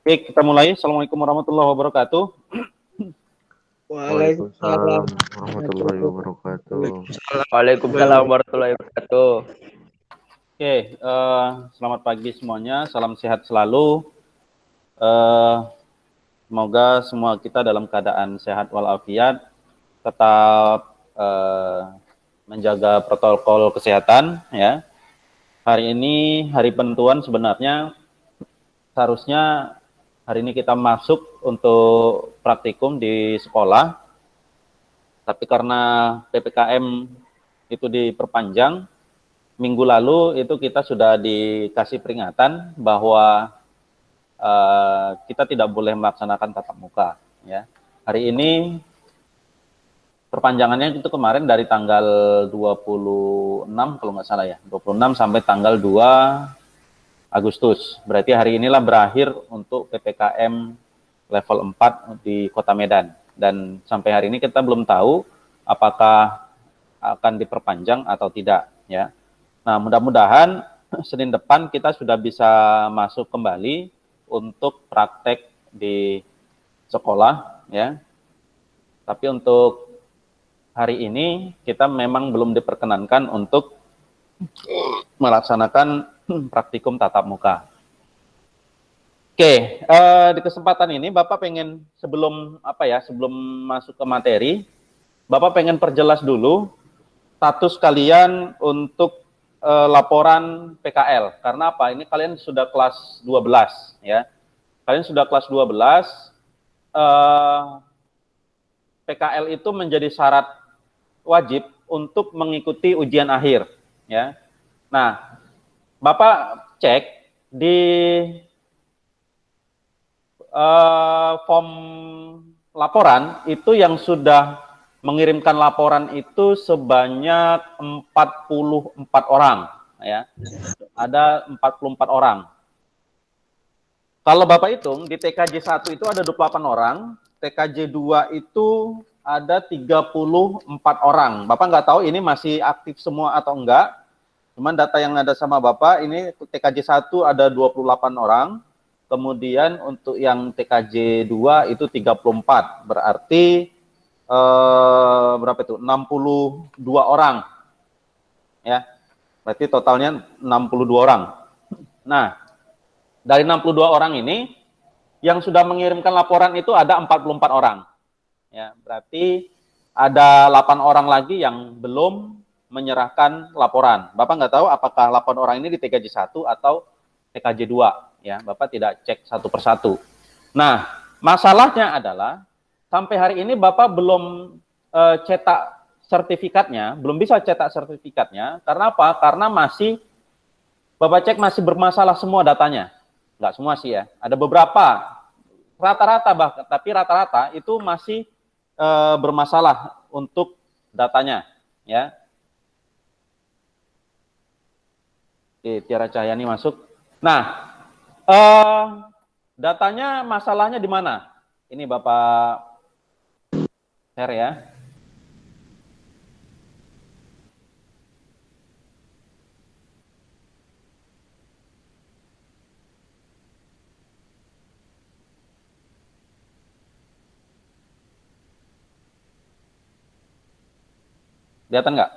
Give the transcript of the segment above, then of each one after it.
Oke, kita mulai. Assalamualaikum warahmatullahi wabarakatuh. Waalaikumsalam warahmatullahi wabarakatuh. Waalaikumsalam warahmatullahi wabarakatuh. Oke, selamat pagi semuanya. Salam sehat selalu. Semoga semua kita dalam keadaan sehat walafiat, tetap menjaga protokol kesehatan. Ya, hari ini hari penentuan sebenarnya seharusnya hari ini kita masuk untuk praktikum di sekolah, tapi karena PPKM itu diperpanjang, minggu lalu itu kita sudah dikasih peringatan bahwa kita tidak boleh melaksanakan tatap muka. Ya. Hari ini perpanjangannya itu kemarin dari tanggal 26 kalau nggak salah ya, 26 sampai tanggal 2 Agustus. Berarti hari inilah berakhir untuk PPKM level 4 di Kota Medan. Dan sampai hari ini kita belum tahu apakah akan diperpanjang atau tidak. Ya. Nah, mudah-mudahan Senin depan kita sudah bisa masuk kembali untuk praktek di sekolah. Ya. Tapi untuk hari ini kita memang belum diperkenankan untuk melaksanakan praktikum tatap muka. Oke, di kesempatan ini Bapak pengen sebelum masuk ke materi, Bapak pengen perjelas dulu status kalian untuk laporan PKL. Karena apa? Ini kalian sudah kelas 12 ya. Kalian sudah kelas 12, PKL itu menjadi syarat wajib untuk mengikuti ujian akhir ya. Nah, Bapak cek di form laporan itu yang sudah mengirimkan laporan itu sebanyak 44 orang ya. Ada 44 orang. Kalau Bapak hitung di TKJ 1 itu ada 28 orang, TKJ 2 itu ada 34 orang. Bapak nggak tahu ini masih aktif semua atau enggak. Cuman data yang ada sama Bapak, ini TKJ 1 ada 28 orang, kemudian untuk yang TKJ 2 itu 34, berarti berapa itu? 62 orang. Ya, berarti totalnya 62 orang. Nah, dari 62 orang ini, yang sudah mengirimkan laporan itu ada 44 orang. Ya, berarti ada 8 orang lagi yang belum menyerahkan laporan. Bapak nggak tahu apakah 8 orang ini di TKJ 1 atau TKJ 2. Ya, Bapak tidak cek satu persatu. Nah, masalahnya adalah sampai hari ini Bapak belum cetak sertifikatnya, belum bisa cetak sertifikatnya. Karena apa? Karena masih, Bapak cek masih bermasalah semua datanya. Nggak semua sih ya, ada beberapa, rata-rata bahkan, tapi rata-rata itu masih bermasalah untuk datanya. Ya. Oke, Tiara Cahyani masuk. Nah, datanya masalahnya di mana? Ini Bapak share ya. Kelihatan nggak?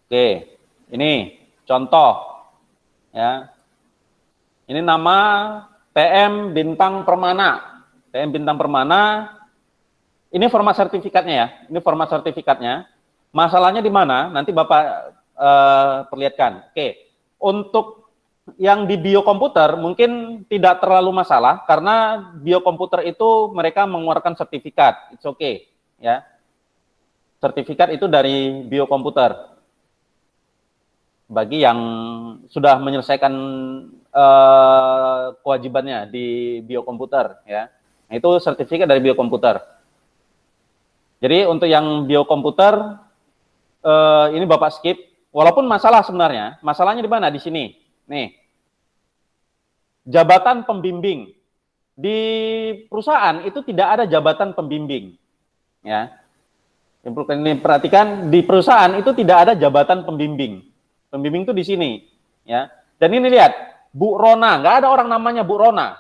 Oke, ini contoh ya. Ini nama TM Bintang Permana. TM Bintang Permana. Ini format sertifikatnya ya. Ini format sertifikatnya. Masalahnya di mana? Nanti Bapak perlihatkan. Oke. Untuk yang di biokomputer mungkin tidak terlalu masalah karena biokomputer itu mereka mengeluarkan sertifikat. It's okay ya. Sertifikat itu dari biokomputer. Bagi yang sudah menyelesaikan kewajibannya di biokomputer ya. Nah, itu sertifikat dari biokomputer. Jadi untuk yang biokomputer ini Bapak skip, walaupun masalah sebenarnya, masalahnya di mana? Di sini. Nih. Jabatan pembimbing. Di perusahaan itu tidak ada jabatan pembimbing. Ya. Ini perhatikan, di perusahaan itu tidak ada jabatan pembimbing. Pembimbing itu di sini, ya. Dan ini lihat, Bu Rona, nggak ada orang namanya Bu Rona,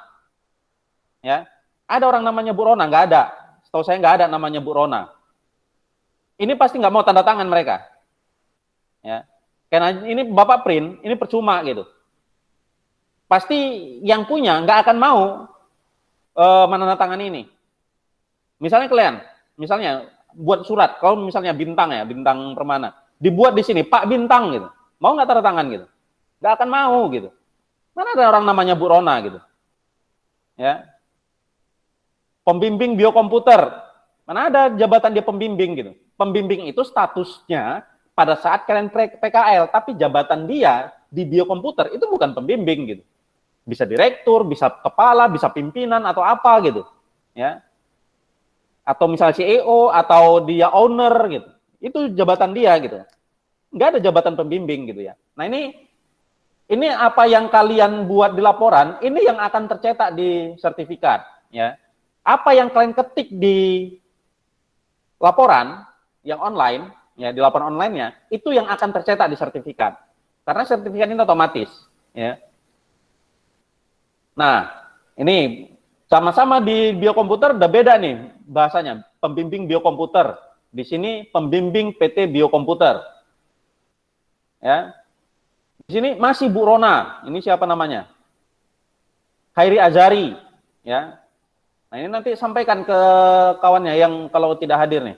ya. Ada orang namanya Bu Rona, nggak ada. Setahu saya nggak ada namanya Bu Rona. Ini pasti nggak mau tanda tangan mereka, ya. Karena ini Bapak print, ini percuma gitu. Pasti yang punya nggak akan mau menandatangani ini. Misalnya kalian, misalnya buat surat, kalau misalnya bintang ya, bintang Permana, dibuat di sini Pak Bintang gitu, mau nggak tanda tangan gitu? Nggak akan mau gitu. Mana ada orang namanya Bu Rona gitu, ya. Pembimbing biokomputer, mana ada jabatan dia pembimbing gitu. Pembimbing itu statusnya pada saat kalian PKL, tapi jabatan dia di biokomputer itu bukan pembimbing gitu. Bisa direktur, bisa kepala, bisa pimpinan atau apa gitu, ya. Atau misalnya CEO atau dia owner gitu. Itu jabatan dia gitu. Nggak ada jabatan pembimbing gitu ya. Nah, ini apa yang kalian buat di laporan, ini yang akan tercetak di sertifikat, ya. Apa yang kalian ketik di laporan yang online, ya, di laporan online-nya, itu yang akan tercetak di sertifikat. Karena sertifikat ini otomatis, ya. Nah, ini sama-sama di biokomputer udah beda nih bahasanya. Pembimbing biokomputer. Di sini pembimbing PT Biokomputer. Ya. Di sini masih Bu Rona. Ini siapa namanya? Khairi Azari, ya. Nah, ini nanti sampaikan ke kawannya yang kalau tidak hadir nih.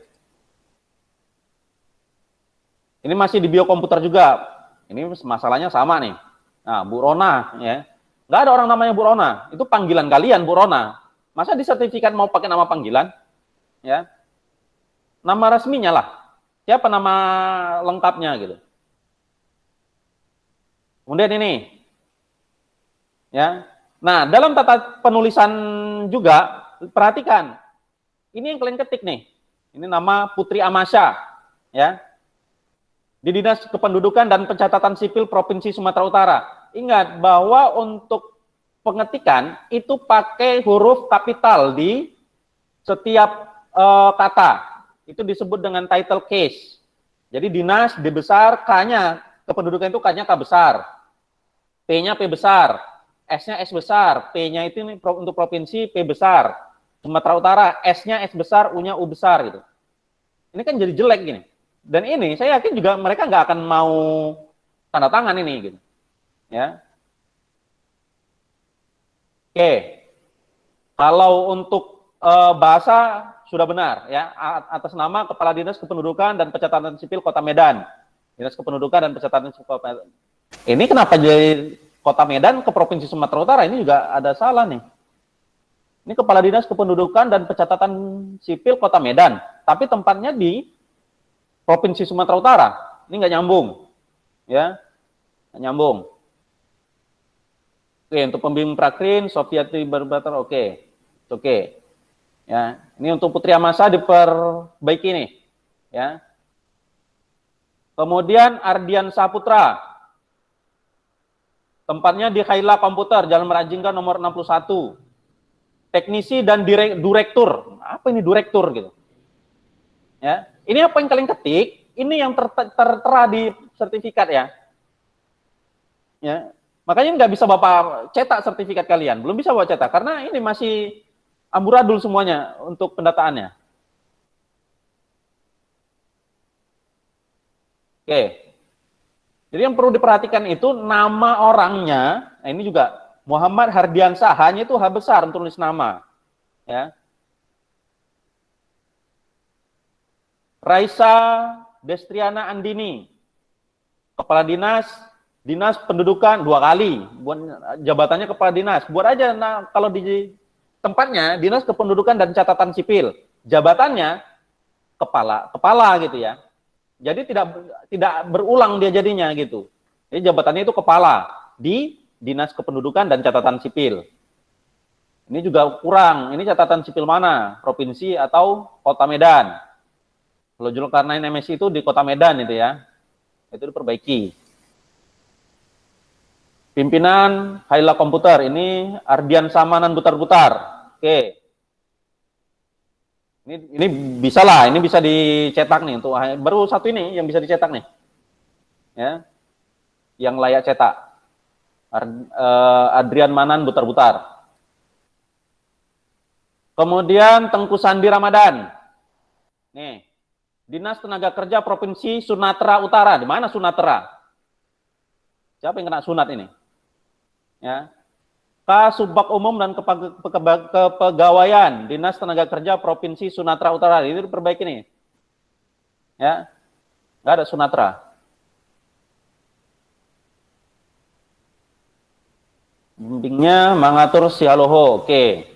Ini masih di biokomputer juga. Ini masalahnya sama nih. Nah, Bu Rona, ya. Nggak ada orang namanya Bu Rona. Itu panggilan kalian, Bu Rona. Masa di sertifikat mau pakai nama panggilan? Ya. Nama resminya lah. Siapa nama lengkapnya gitu. Kemudian ini. Ya. Nah, dalam tata penulisan juga, perhatikan. Ini yang kalian ketik nih. Ini nama Putri Amasya. Ya. Di Dinas Kependudukan dan Pencatatan Sipil Provinsi Sumatera Utara. Ingat bahwa untuk pengetikan itu pakai huruf kapital di setiap kata. Itu disebut dengan title case. Jadi dinas D besar, K-nya kependudukan itu K-nya K besar. P-nya P besar, S-nya S besar, P-nya itu untuk provinsi P besar. Sumatera Utara, S-nya S besar, U-nya U besar gitu. Ini kan jadi jelek gini. Dan ini saya yakin juga mereka nggak akan mau tanda tangan ini gitu. Ya. Oke. Kalau untuk bahasa sudah benar ya, atas nama Kepala Dinas Kependudukan dan Pencatatan Sipil Kota Medan. Dinas Kependudukan dan Pencatatan Sipil Kota Medan. Ini kenapa jadi Kota Medan ke Provinsi Sumatera Utara? Ini juga ada salah nih. Ini Kepala Dinas Kependudukan dan Pencatatan Sipil Kota Medan, tapi tempatnya di Provinsi Sumatera Utara. Ini nggak nyambung. Ya. Nggak nyambung. Oke, untuk pembimbing prakrin, Sofiati Barbatar, oke. Oke. Ya, ini untuk Putri Amasa diperbaiki nih. Ya. Kemudian Ardian Saputra. Tempatnya di Khaila Komputer, Jalan Merajingga nomor 61. Teknisi dan direktur. Apa ini direktur gitu? Ya. Ini apa yang kalian ketik? Ini yang tertera di sertifikat ya. Ya. Makanya nggak bisa Bapak cetak sertifikat kalian. Belum bisa Bapak cetak karena ini masih amburadul semuanya untuk pendataannya. Oke. Jadi yang perlu diperhatikan itu nama orangnya. Nah, ini juga Muhammad Hardiansah, hanya itu H besar untuk tulis nama. Ya. Raisa Destriana Andini, Kepala Dinas Pendudukan 2 kali, buat jabatannya Kepala Dinas. Buat aja kalau di tempatnya Dinas Kependudukan dan Catatan Sipil, jabatannya kepala gitu ya. Jadi tidak berulang dia jadinya gitu. Jadi jabatannya itu kepala di Dinas Kependudukan dan Catatan Sipil. Ini juga kurang. Ini catatan sipil mana? Provinsi atau Kota Medan? Kalau Zulkarnain MSI itu di Kota Medan itu ya. Itu diperbaiki. Pimpinan Khaila Komputer, ini Ardian Samanan Butar-Butar. Oke. Ini bisa lah, ini bisa dicetak nih untuk baru satu ini yang bisa dicetak nih. Ya. yang layak cetak. Adrian Manan Butar-Butar. Kemudian Tengku Sandi Ramadan. Nih, Dinas Tenaga Kerja Provinsi Sumatera Utara. Di mana Sumatera? Siapa yang kena sunat ini? Ya. Kasubag Umum dan Kepegawaian Dinas Tenaga Kerja Provinsi Sumatera Utara. Ini diperbaiki nih. Ya. Nggak ada Sumatera. Bimbingnya mengatur Sialoho. Oke.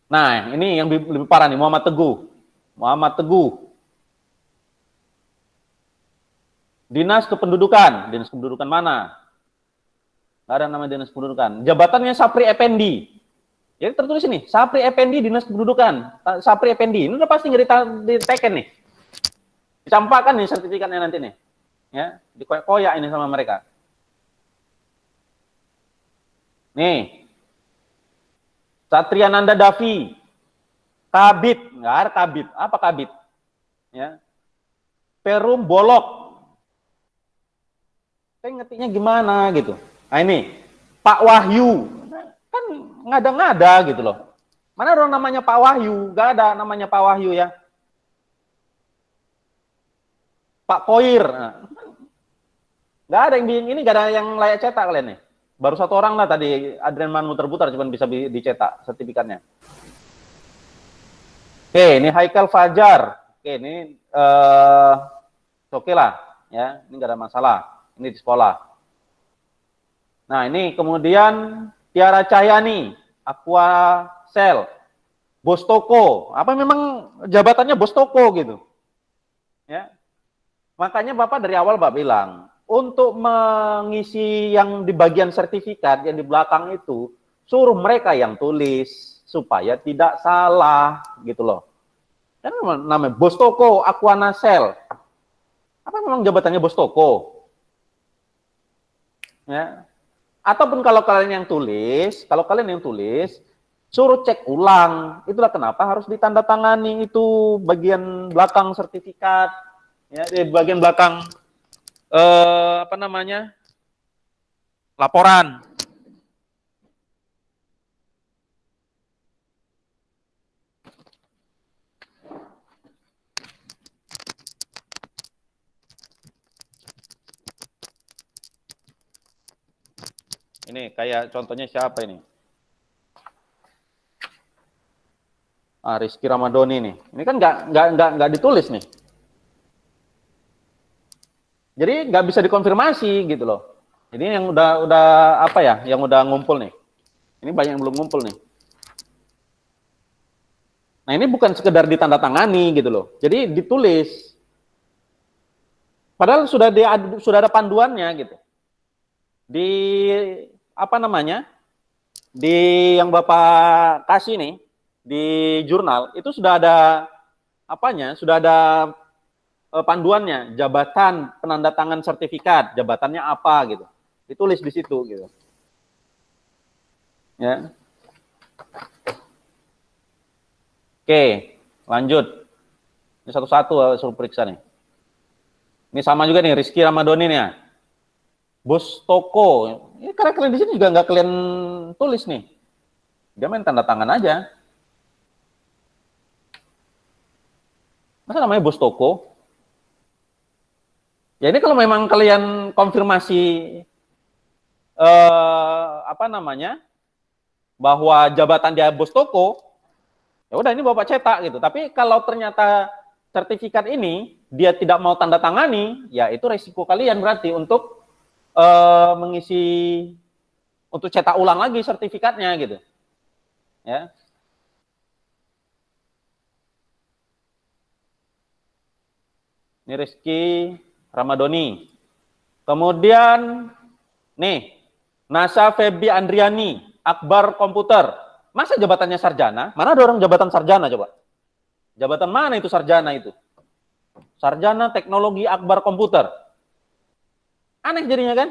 Nah, ini yang lebih parah nih, Muhammad Teguh. Muhammad Teguh. Dinas Kependudukan. Dinas Kependudukan mana? Nggak ada nama Dinas Kependudukan. Jabatannya Sapri Effendi. Jadi tertulis ini, Sapri Effendi Dinas Kependudukan. Sapri Effendi. Ini udah pasti nggak diteken nih. Dicampakkan nih sertifikatnya nanti nih. Ya, dikoyak-koyak ini sama mereka. Nih. Satriananda Davi. Kabit, nggak ada kabit. Apa kabit? Ya. Perum Bolok. Saya ngetiknya gimana gitu. Nah ini, Pak Wahyu. Kan ngada-ngada gitu loh. Mana orang namanya Pak Wahyu? Nggak ada namanya Pak Wahyu ya. Pak Koir. Nah, nggak ada yang ini, nggak ada yang layak cetak kalian nih. Baru satu orang lah tadi, Adrian Man muter-putar cuma bisa dicetak sertifikatnya. Oke, ini Haikal Fajar. Oke, ini oke lah, ya, ini nggak ada masalah. Ini di sekolah. Nah, ini kemudian Tiara Cahyani, Aqua Cell, Bos Toko. Apa memang jabatannya Bos Toko gitu? Ya, makanya Bapak dari awal Bapak bilang, untuk mengisi yang di bagian sertifikat yang di belakang itu, suruh mereka yang tulis supaya tidak salah gitu loh. Kan namanya Bos Toko, Aquana Cell. Apa memang jabatannya Bos Toko? Ya. Ataupun kalau kalian yang tulis, suruh cek ulang. Itulah kenapa harus ditandatangani itu bagian belakang sertifikat. Ya, di bagian belakang laporan. Ini kayak contohnya siapa ini? Rizky Ramadoni nih. Ini kan nggak ditulis nih. Jadi nggak bisa dikonfirmasi gitu loh. Ini yang udah apa ya? Yang udah ngumpul nih. Ini banyak yang belum ngumpul nih. Nah ini bukan sekedar ditandatangani gitu loh. Jadi ditulis. Padahal sudah ada panduannya gitu. Di apa namanya? Di yang Bapak kasih nih di jurnal itu sudah ada apanya? Sudah ada panduannya, jabatan penandatangan sertifikat, jabatannya apa gitu. Ditulis di situ gitu. Ya. Oke, lanjut. Ini satu-satu suruh periksa nih. Ini sama juga nih, Rizky Ramadoni nih ya. Bos Toko. Ini karena kalian di sini juga nggak kalian tulis nih. Dia main tanda tangan aja. Masa namanya Bos Toko? Ya ini kalau memang kalian konfirmasi bahwa jabatan dia Bos Toko, ya udah ini Bapak cetak gitu. Tapi kalau ternyata sertifikat ini dia tidak mau tanda tangani, ya itu resiko kalian berarti untuk mengisi untuk cetak ulang lagi sertifikatnya gitu. Ya. Ini Rizky Ramadoni. Kemudian nih Nasa Febi Andriani, Akbar Komputer. Masa jabatannya sarjana? Mana ada orang jabatan sarjana coba? Jabatan mana itu sarjana itu? Sarjana Teknologi Akbar Komputer. Aneh jadinya kan?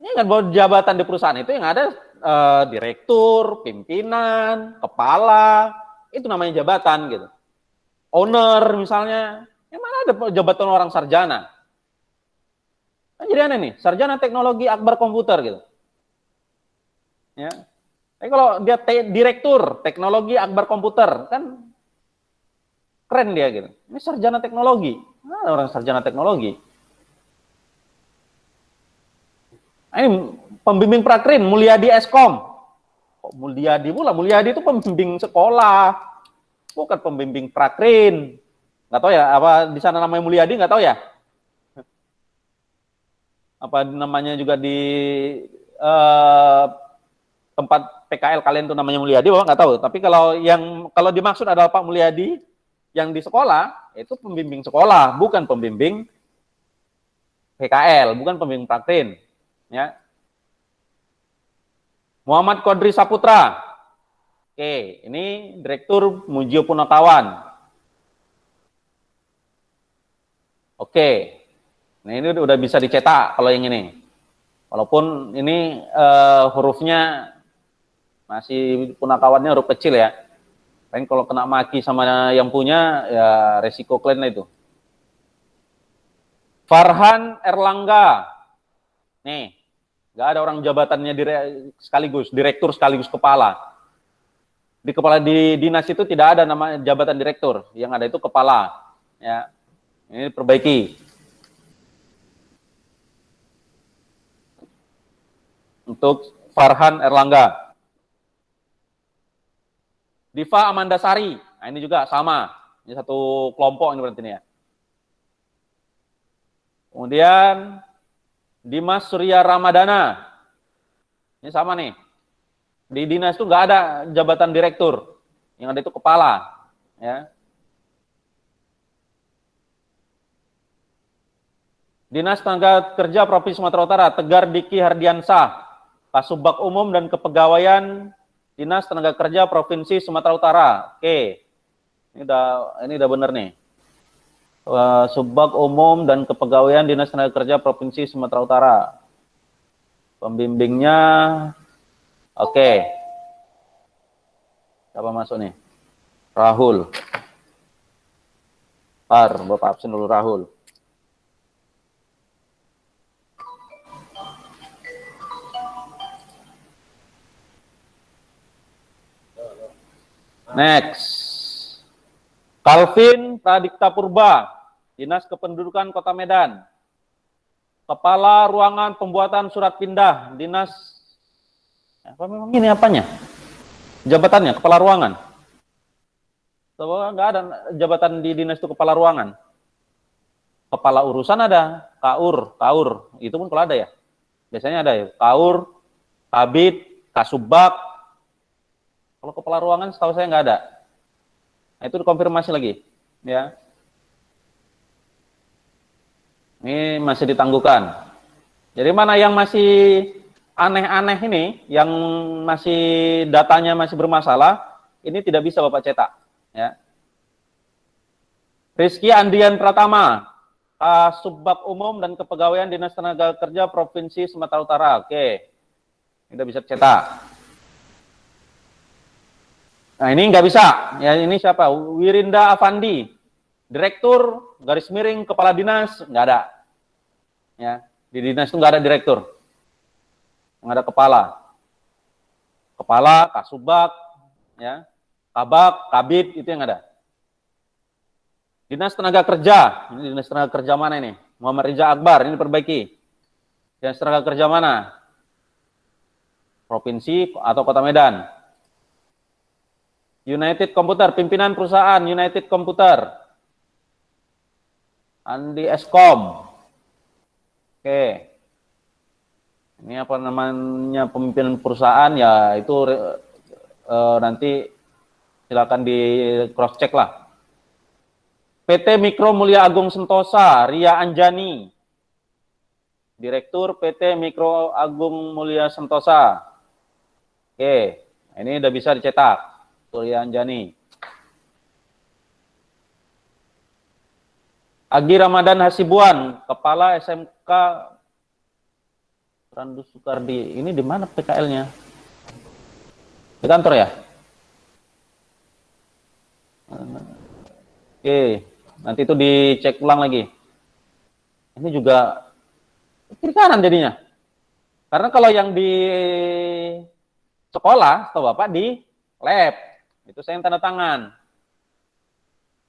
Ini kan bahwa jabatan di perusahaan itu yang ada direktur, pimpinan, kepala, itu namanya jabatan gitu. owner misalnya. Yang mana ada jabatan orang sarjana? Kan jadi aneh nih, sarjana teknologi akbar komputer gitu. Ya. Tapi kalau dia direktur teknologi akbar komputer, kan keren dia gitu. Ini sarjana teknologi. Nah, orang sarjana teknologi. Ini pembimbing prakrin, Mulyadi Eskom. Kok Mulyadi pula? Mulyadi itu pembimbing sekolah, bukan pembimbing prakrin. Nggak tahu ya, apa di sana namanya Mulyadi, nggak tahu ya? Apa namanya juga di tempat PKL kalian itu namanya Mulyadi, Bapak nggak tahu. Tapi kalau dimaksud adalah Pak Mulyadi yang di sekolah, itu pembimbing sekolah, bukan pembimbing PKL, bukan pembimbing prakrin. Ya. Muhammad Kodri Saputra. Oke, ini Direktur Mujio Punakawan. Oke. Nah, ini udah bisa dicetak kalau yang ini. Walaupun ini hurufnya masih Punakawannya huruf kecil ya. Paling kalau kena maki sama yang punya, ya resiko kalian lah itu. Farhan Erlangga. Nih, nggak ada orang jabatannya sekaligus, direktur sekaligus kepala. Di kepala di dinas itu tidak ada nama jabatan direktur, yang ada itu kepala. Ya, ini perbaiki. Untuk Farhan Erlangga. Diva Amanda Sari, nah ini juga sama, ini satu kelompok ini berarti ini ya. Kemudian Dimas Surya Ramadana. Ini sama nih. Di dinas itu nggak ada jabatan direktur. Yang ada itu kepala. Ya. Dinas Tenaga Kerja Provinsi Sumatera Utara, Tegar Diki Hardiansah. Kasubag Umum dan Kepegawaian Dinas Tenaga Kerja Provinsi Sumatera Utara. Oke. Ini udah bener nih. Subbag Umum dan Kepegawaian Dinas Tenaga Kerja Provinsi Sumatera Utara. Pembimbingnya, oke. Siapa masuk nih? Rahul. Bapak absen dulu Rahul. Next. Calvin Pradikta Purba, Dinas Kependudukan Kota Medan. Kepala Ruangan Pembuatan Surat Pindah, Dinas, apa memang ini apanya? Jabatannya, Kepala Ruangan. Nggak ada jabatan di dinas itu Kepala Ruangan. Kepala Urusan ada, Kaur, itu pun kalau ada ya. Biasanya ada ya, Kaur, Kabid, Kasubag. Kalau Kepala Ruangan setahu saya nggak ada. Nah, itu dikonfirmasi lagi, ya. Ini masih ditangguhkan. Jadi mana yang masih aneh-aneh ini, yang masih datanya masih bermasalah, ini tidak bisa Bapak cetak. Ya. Rizky Andian Pratama, Kasubag Umum dan Kepegawaian Dinas Tenaga Kerja Provinsi Sumatera Utara. Oke, ini udah bisa cetak. Nah ini nggak bisa. Ya ini siapa? Wirinda Avandi, Direktur garis miring Kepala Dinas, nggak ada. Ya, di dinas itu nggak ada direktur, nggak ada kepala, kasubag, ya, kabak, kabid itu yang ada. Dinas Tenaga Kerja, ini Dinas Tenaga Kerja mana ini? Muhammad Riza Akbar, ini perbaiki. Dinas Tenaga Kerja mana? Provinsi atau Kota Medan? United Computer, pimpinan perusahaan United Computer. Andi Eskom. Oke. Ini apa namanya pemimpin perusahaan ya itu nanti silakan di cross check lah. PT Mikro Mulia Agung Sentosa, Ria Anjani. Direktur PT Mikro Agung Mulia Sentosa. Oke, ini udah bisa dicetak. Ria Anjani. Agi Ramadan Hasibuan, Kepala SMK Randu Soekardi. Ini di mana PKL-nya? Di kantor ya? Oke, nanti itu dicek ulang lagi. Ini juga kiri kanan jadinya. Karena kalau yang di sekolah, atau Bapak di lab, itu saya yang tanda tangan.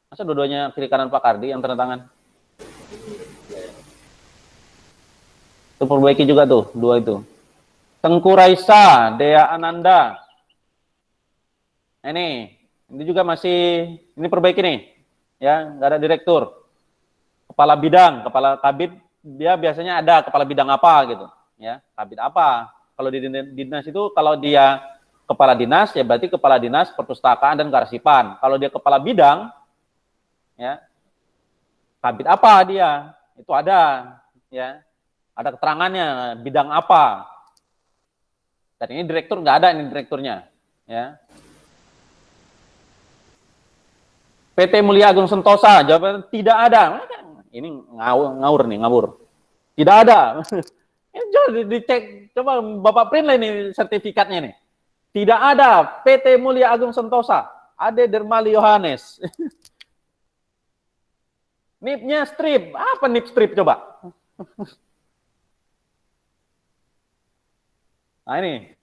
Masa dua-duanya kiri kanan Pak Kardi yang tanda tangan? Itu perbaiki juga tuh, dua itu. Tengku Raisa, Dea Ananda. Ini juga masih, ini perbaiki nih. Ya, nggak ada direktur. Kepala bidang, kepala kabid, dia biasanya ada kepala bidang apa gitu. Ya, kabid apa. Kalau di dinas itu, kalau dia kepala dinas, ya berarti kepala dinas perpustakaan dan kearsipan. Kalau dia kepala bidang, ya, kabid apa dia? Itu ada, ya. Ada keterangannya, bidang apa. Dan ini direktur nggak ada, ini direkturnya. Ya. PT Mulia Agung Sentosa, jawaban tidak ada. Ini ngawur nih, ngawur. Tidak ada. Ini coba dicek, coba Bapak print lah ini sertifikatnya nih. Tidak ada PT Mulia Agung Sentosa. Ade Dermali Yohanes. NIP-nya strip. Apa NIP strip coba? Nah ini.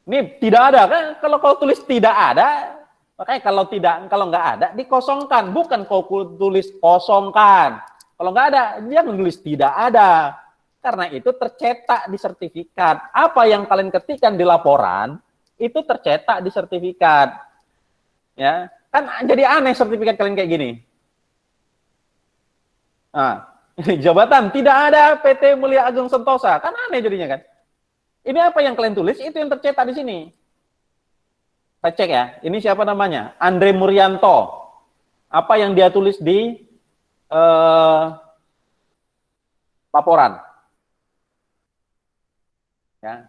NIP tidak ada kan? Kalau kau tulis tidak ada, makanya kalau nggak ada dikosongkan, bukan kau tulis kosongkan. Kalau nggak ada, dia menulis tidak ada. Karena itu tercetak di sertifikat. Apa yang kalian ketikkan di laporan itu tercetak di sertifikat. Ya, kan jadi aneh sertifikat kalian kayak gini. Nah, jabatan tidak ada PT Mulia Agung Sentosa, kan aneh jadinya kan. Ini apa yang kalian tulis itu yang tercetak di sini. Kita cek ya, ini siapa namanya? Andre Muryanto. Apa yang dia tulis di laporan? Ya.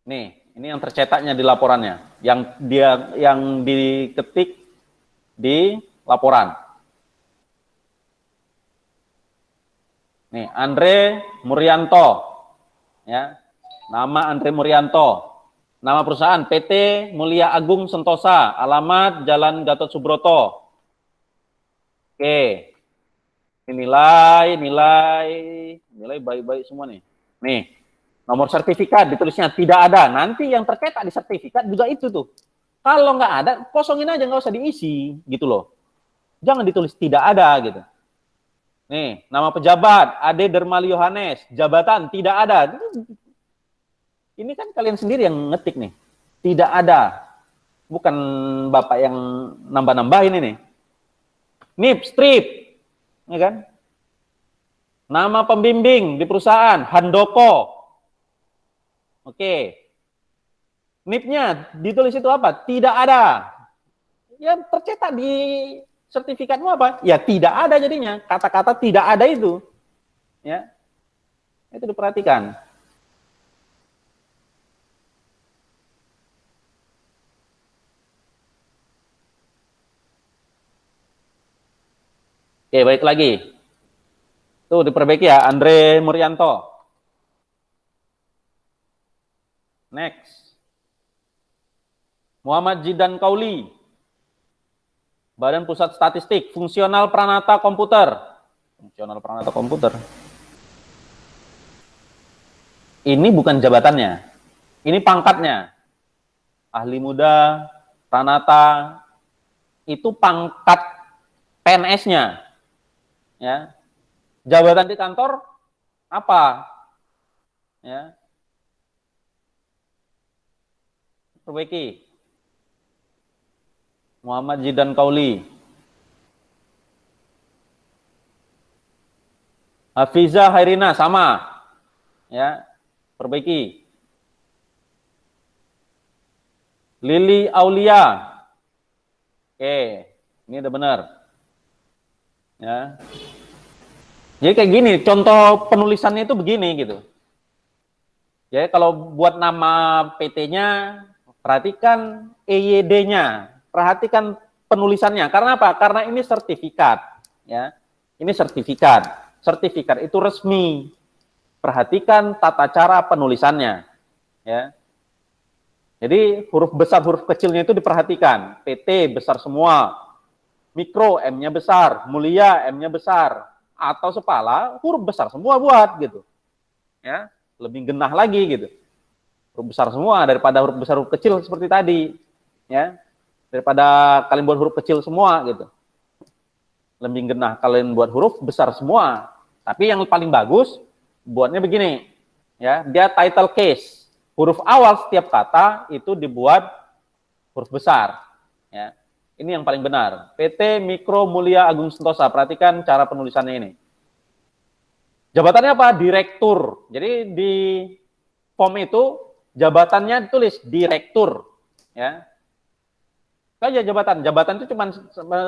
Nih, ini yang tercetaknya di laporannya, yang diketik di laporan. Nih, Andre Muryanto. Ya. Nama Andre Muryanto. Nama perusahaan PT Mulia Agung Sentosa, alamat Jalan Gatot Subroto. Oke. Ini nilai baik-baik semua nih. Nih, nomor sertifikat ditulisnya tidak ada. Nanti yang tercetak di sertifikat juga itu tuh. Kalau nggak ada, kosongin aja, nggak usah diisi, gitu loh. Jangan ditulis tidak ada, gitu. Nih, nama pejabat, Ade Dermali Yohanes. Jabatan, tidak ada. Ini kan kalian sendiri yang ngetik nih. Tidak ada. Bukan Bapak yang nambah-nambahin ini. NIP, strip. Ya kan? Nama pembimbing di perusahaan, Handoko. Oke. NIP-nya ditulis itu apa? Tidak ada. Ya tercetak di sertifikatmu apa? Ya tidak ada jadinya. Kata-kata tidak ada itu. Ya. Itu diperhatikan. Oke, baik lagi. Tuh diperbaiki ya, Andre Muryanto. Next. Muhammad Jidan Kauli. Badan Pusat Statistik, Fungsional Pranata Komputer. Fungsional Pranata Komputer. Ini bukan jabatannya. Ini pangkatnya. Ahli muda, Pranata, itu pangkat PNS-nya. Ya. Jabatan di kantor apa? Ya. Perbaiki. Muhammad Jidan Kauli. Hafiza Hairina sama. Ya. Perbaiki. Lili Aulia. Oke, ini udah benar. Ya. Jadi kayak gini, contoh penulisannya itu begini gitu. Ya, kalau buat nama PT-nya, perhatikan EYD-nya, perhatikan penulisannya. Karena apa? Karena ini sertifikat. Ya, ini sertifikat. Sertifikat itu resmi. Perhatikan tata cara penulisannya. Ya. Jadi huruf besar, huruf kecilnya itu diperhatikan. PT besar semua, mikro M-nya besar, mulia M-nya besar, atau Sepala huruf besar semua buat gitu. Ya, lebih genah lagi gitu. Huruf besar semua daripada huruf besar huruf kecil seperti tadi. Ya. Daripada kalian buat huruf kecil semua gitu. Lebih genah kalian buat huruf besar semua. Tapi yang paling bagus buatnya begini. Ya, dia title case. Huruf awal setiap kata itu dibuat huruf besar. Ya. Ini yang paling benar. PT Mikro Mulia Agung Sentosa. Perhatikan cara penulisannya ini. Jabatannya apa? Direktur. Jadi di form itu jabatannya ditulis direktur. Ya. Saja jabatan. Jabatan itu cuma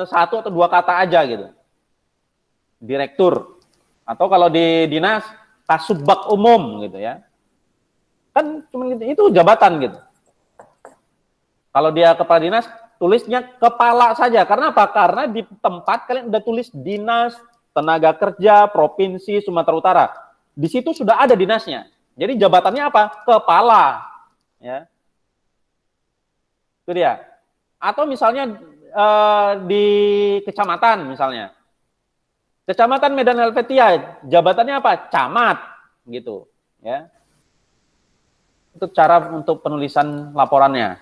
satu atau dua kata aja gitu. Direktur. Atau kalau di dinas Kasubag Umum gitu ya. Kan cuma itu jabatan gitu. Kalau dia kepala dinas, tulisnya kepala saja. Karena apa? Karena di tempat kalian udah tulis dinas tenaga kerja provinsi Sumatera Utara. Di situ sudah ada dinasnya. Jadi jabatannya apa? Kepala. Ya. Itu dia. Atau misalnya di kecamatan misalnya. Kecamatan Medan Helvetia, jabatannya apa? Camat gitu, ya. Itu cara untuk penulisan laporannya.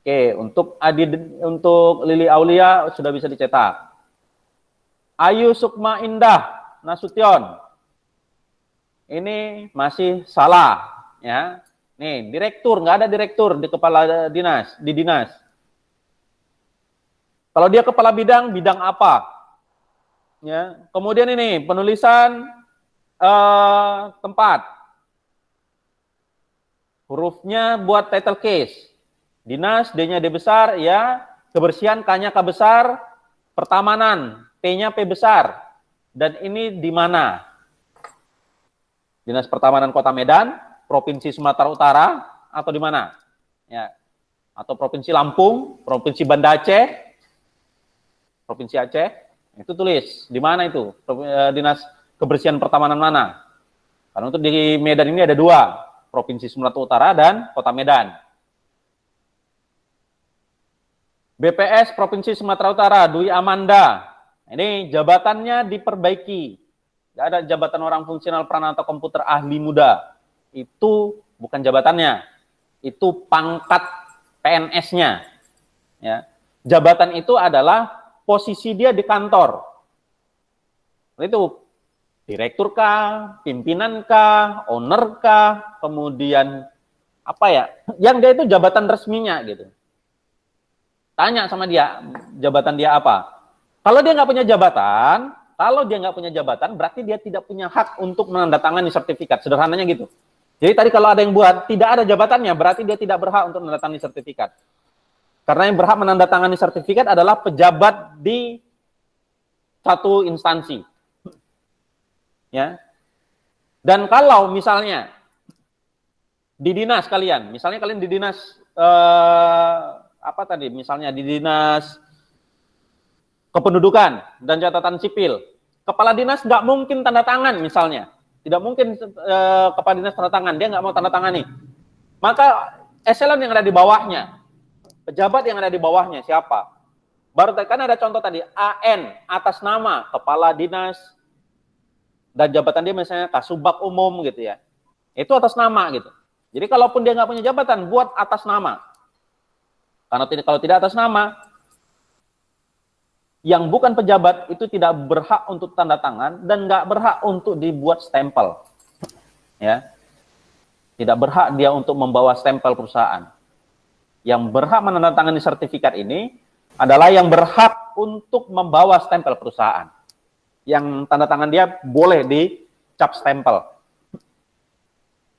Oke, untuk Lili Aulia sudah bisa dicetak. Ayu Sukma Indah Nasution. Ini masih salah, ya. Nih, direktur, nggak ada direktur di kepala dinas, di dinas. Kalau dia kepala bidang, bidang apa? Ya. Kemudian ini penulisan tempat. Hurufnya buat title case. Dinas, D-nya D besar, ya. Kebersihan, K-nya K besar. Pertamanan, P-nya P besar. Dan ini di mana? Dinas Pertamanan Kota Medan, Provinsi Sumatera Utara, atau di mana? Ya. Atau Provinsi Lampung, Provinsi Banda Aceh, Provinsi Aceh. Itu tulis, di mana itu? Dinas Kebersihan Pertamanan mana? Karena untuk di Medan ini ada dua. Provinsi Sumatera Utara dan Kota Medan. BPS Provinsi Sumatera Utara, Dwi Amanda. Ini jabatannya diperbaiki. Tidak ada jabatan orang fungsional Pranata Komputer Ahli Muda. Itu bukan jabatannya. Itu pangkat PNS-nya. Ya. Jabatan itu adalah posisi dia di kantor. Itu direktur kah, pimpinan kah, owner kah, kemudian apa ya? Yang dia itu jabatan resminya gitu. Tanya sama dia, jabatan dia apa? Kalau dia nggak punya jabatan, berarti dia tidak punya hak untuk menandatangani sertifikat. Sederhananya gitu. Jadi tadi kalau ada yang buat tidak ada jabatannya, berarti dia tidak berhak untuk menandatangani sertifikat. Karena yang berhak menandatangani sertifikat adalah pejabat di satu instansi. Ya. Dan kalau misalnya di dinas kalian, misalnya kalian di dinas misalnya di dinas kependudukan dan catatan sipil, kepala dinas nggak mungkin tanda tangan misalnya, tidak mungkin kepala dinas tanda tangan, dia nggak mau tanda tangani. Maka eselon yang ada di bawahnya, pejabat yang ada di bawahnya siapa? Baru kan ada contoh tadi AN atas nama kepala dinas. Dan jabatan dia misalnya Kasubag Umum gitu ya. Itu atas nama gitu. Jadi kalaupun dia nggak punya jabatan, buat atas nama. Karena kalau tidak atas nama, yang bukan pejabat itu tidak berhak untuk tanda tangan dan nggak berhak untuk dibuat stempel. Ya. Tidak berhak dia untuk membawa stempel perusahaan. Yang berhak menandatangani sertifikat ini adalah yang berhak untuk membawa stempel perusahaan. Yang tanda tangan dia boleh dicap stempel.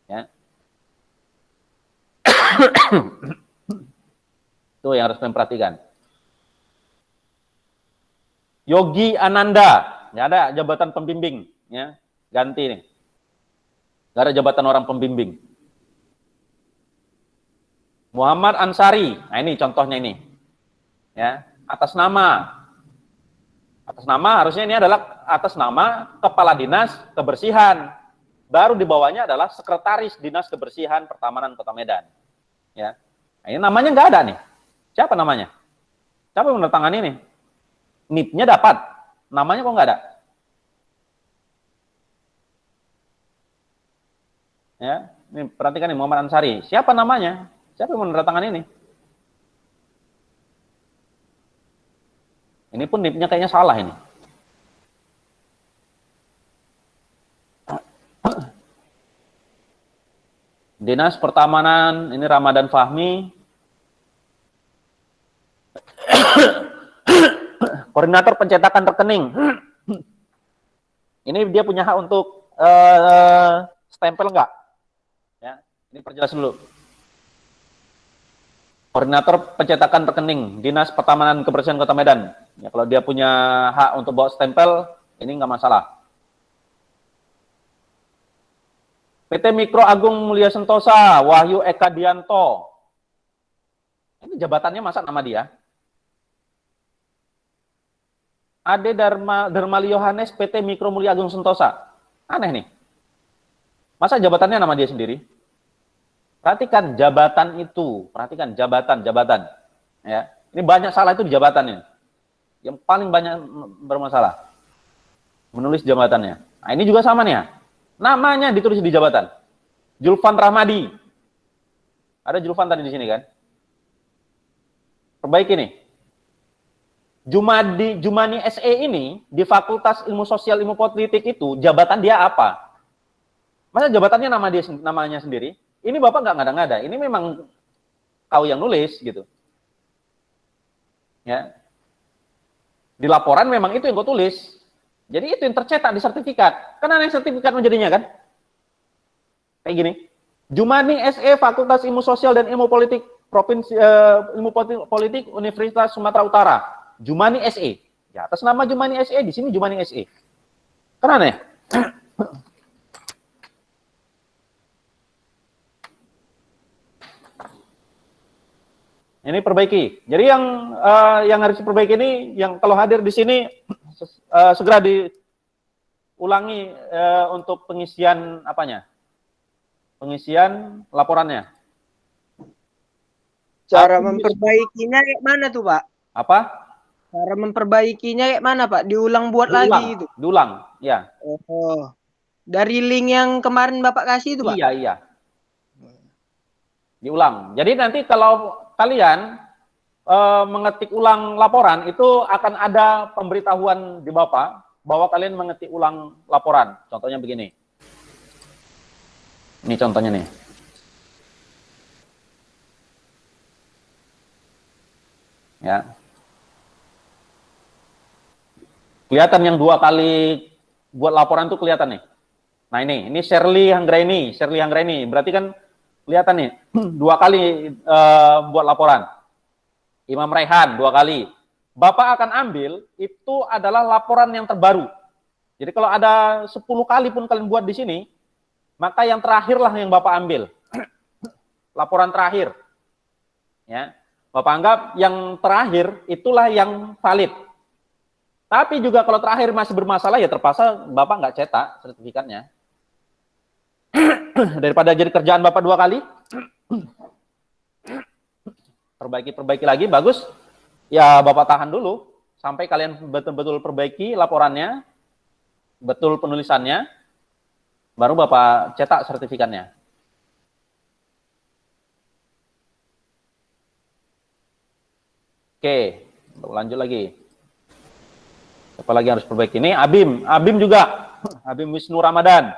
Ya. Itu yang harus memperhatikan. Yogi Ananda, nggak ada jabatan pembimbing, ya ganti nih. Nggak ada jabatan orang pembimbing. Muhammad Ansari, nah ini contohnya ini, ya atas nama. Atas nama harusnya ini adalah atas nama Kepala Dinas Kebersihan. baru di bawahnya adalah Sekretaris Dinas Kebersihan Pertamanan Kota Medan. Ya, nah, ini namanya nggak ada nih. Siapa namanya? Siapa yang menandatangani ini? NIP-nya dapat, namanya kok nggak ada? Ya, ini perhatikan nih Muhammad Ansari. Siapa namanya? Siapa yang menandatangani ini? Ini pun NIP-nya kayaknya salah ini. Dinas Pertamanan, ini Ramadan Fahmi. Koordinator pencetakan rekening. Ini dia punya hak untuk stempel enggak? Ya, ini perjelas dulu. Koordinator pencetakan rekening, Dinas Pertamanan Kebersihan Kota Medan. Ya, kalau dia punya hak untuk bawa stempel, ini enggak masalah. PT Mikro Agung Mulia Sentosa, Wahyu Eka Dianto. Ini jabatannya masa nama dia? Ade Darmali Yohanes, PT Mikro Mulia Agung Sentosa. Aneh nih. Masa jabatannya nama dia sendiri? Perhatikan jabatan itu, perhatikan jabatan. Ya, ini banyak salah itu di jabatan ini. Yang paling banyak bermasalah. Menulis jabatannya. Nah, ini juga sama nih ya. Namanya ditulis di jabatan. Julfan Rahmadi. Ada Julfan tadi di sini kan? Perbaiki nih. Jumani SE ini di Fakultas Ilmu Sosial Ilmu Politik itu jabatan dia apa? Masa jabatannya namanya sendiri? Ini Bapak nggak ngada-ngada. Ini memang kau yang nulis gitu. Ya. Di laporan memang itu yang kau tulis. Jadi itu yang tercetak di sertifikat. Kan aneh sertifikat menjadinya kan? Kayak gini. Jumani SE Fakultas Ilmu Sosial dan Ilmu Politik Provinsi Ilmu Politik Universitas Sumatera Utara. Jumani SE. Di atas nama Jumani SE, di sini Jumani SE. Kan aneh? Ini perbaiki. Jadi yang harus diperbaiki ini, yang kalau hadir di sini segera diulangi untuk pengisian apanya? Pengisian laporannya. Cara memperbaikinya kayak mana tuh, Pak? Apa? Cara memperbaikinya kayak mana, Pak? Diulang lagi itu. Diulang, ya. Oh. Dari link yang kemarin Bapak kasih itu, Pak? Iya. Diulang. Jadi nanti kalau kalian mengetik ulang laporan, itu akan ada pemberitahuan di Bapak bahwa kalian mengetik ulang laporan. Contohnya begini. Ini contohnya nih. Ya. Kelihatan yang 2 kali buat laporan tuh kelihatan nih. Nah ini Shirley Hanggraini. Berarti kan kelihatan nih 2 kali buat laporan. Imam Rehan 2 kali. Bapak akan ambil itu adalah laporan yang terbaru. Jadi kalau ada 10 kali pun kalian buat di sini, maka yang terakhirlah yang Bapak ambil. Laporan terakhir. Ya. Bapak anggap yang terakhir itulah yang valid. Tapi juga kalau terakhir masih bermasalah, ya terpaksa Bapak nggak cetak sertifikatnya. Daripada jadi kerjaan Bapak 2 kali. Perbaiki lagi, bagus. Ya Bapak tahan dulu. Sampai kalian betul-betul perbaiki laporannya. Betul penulisannya. Baru Bapak cetak sertifikatnya. Oke, lanjut lagi. Apa lagi harus perbaiki? Ini Abim juga. Abim Wisnu Ramadan.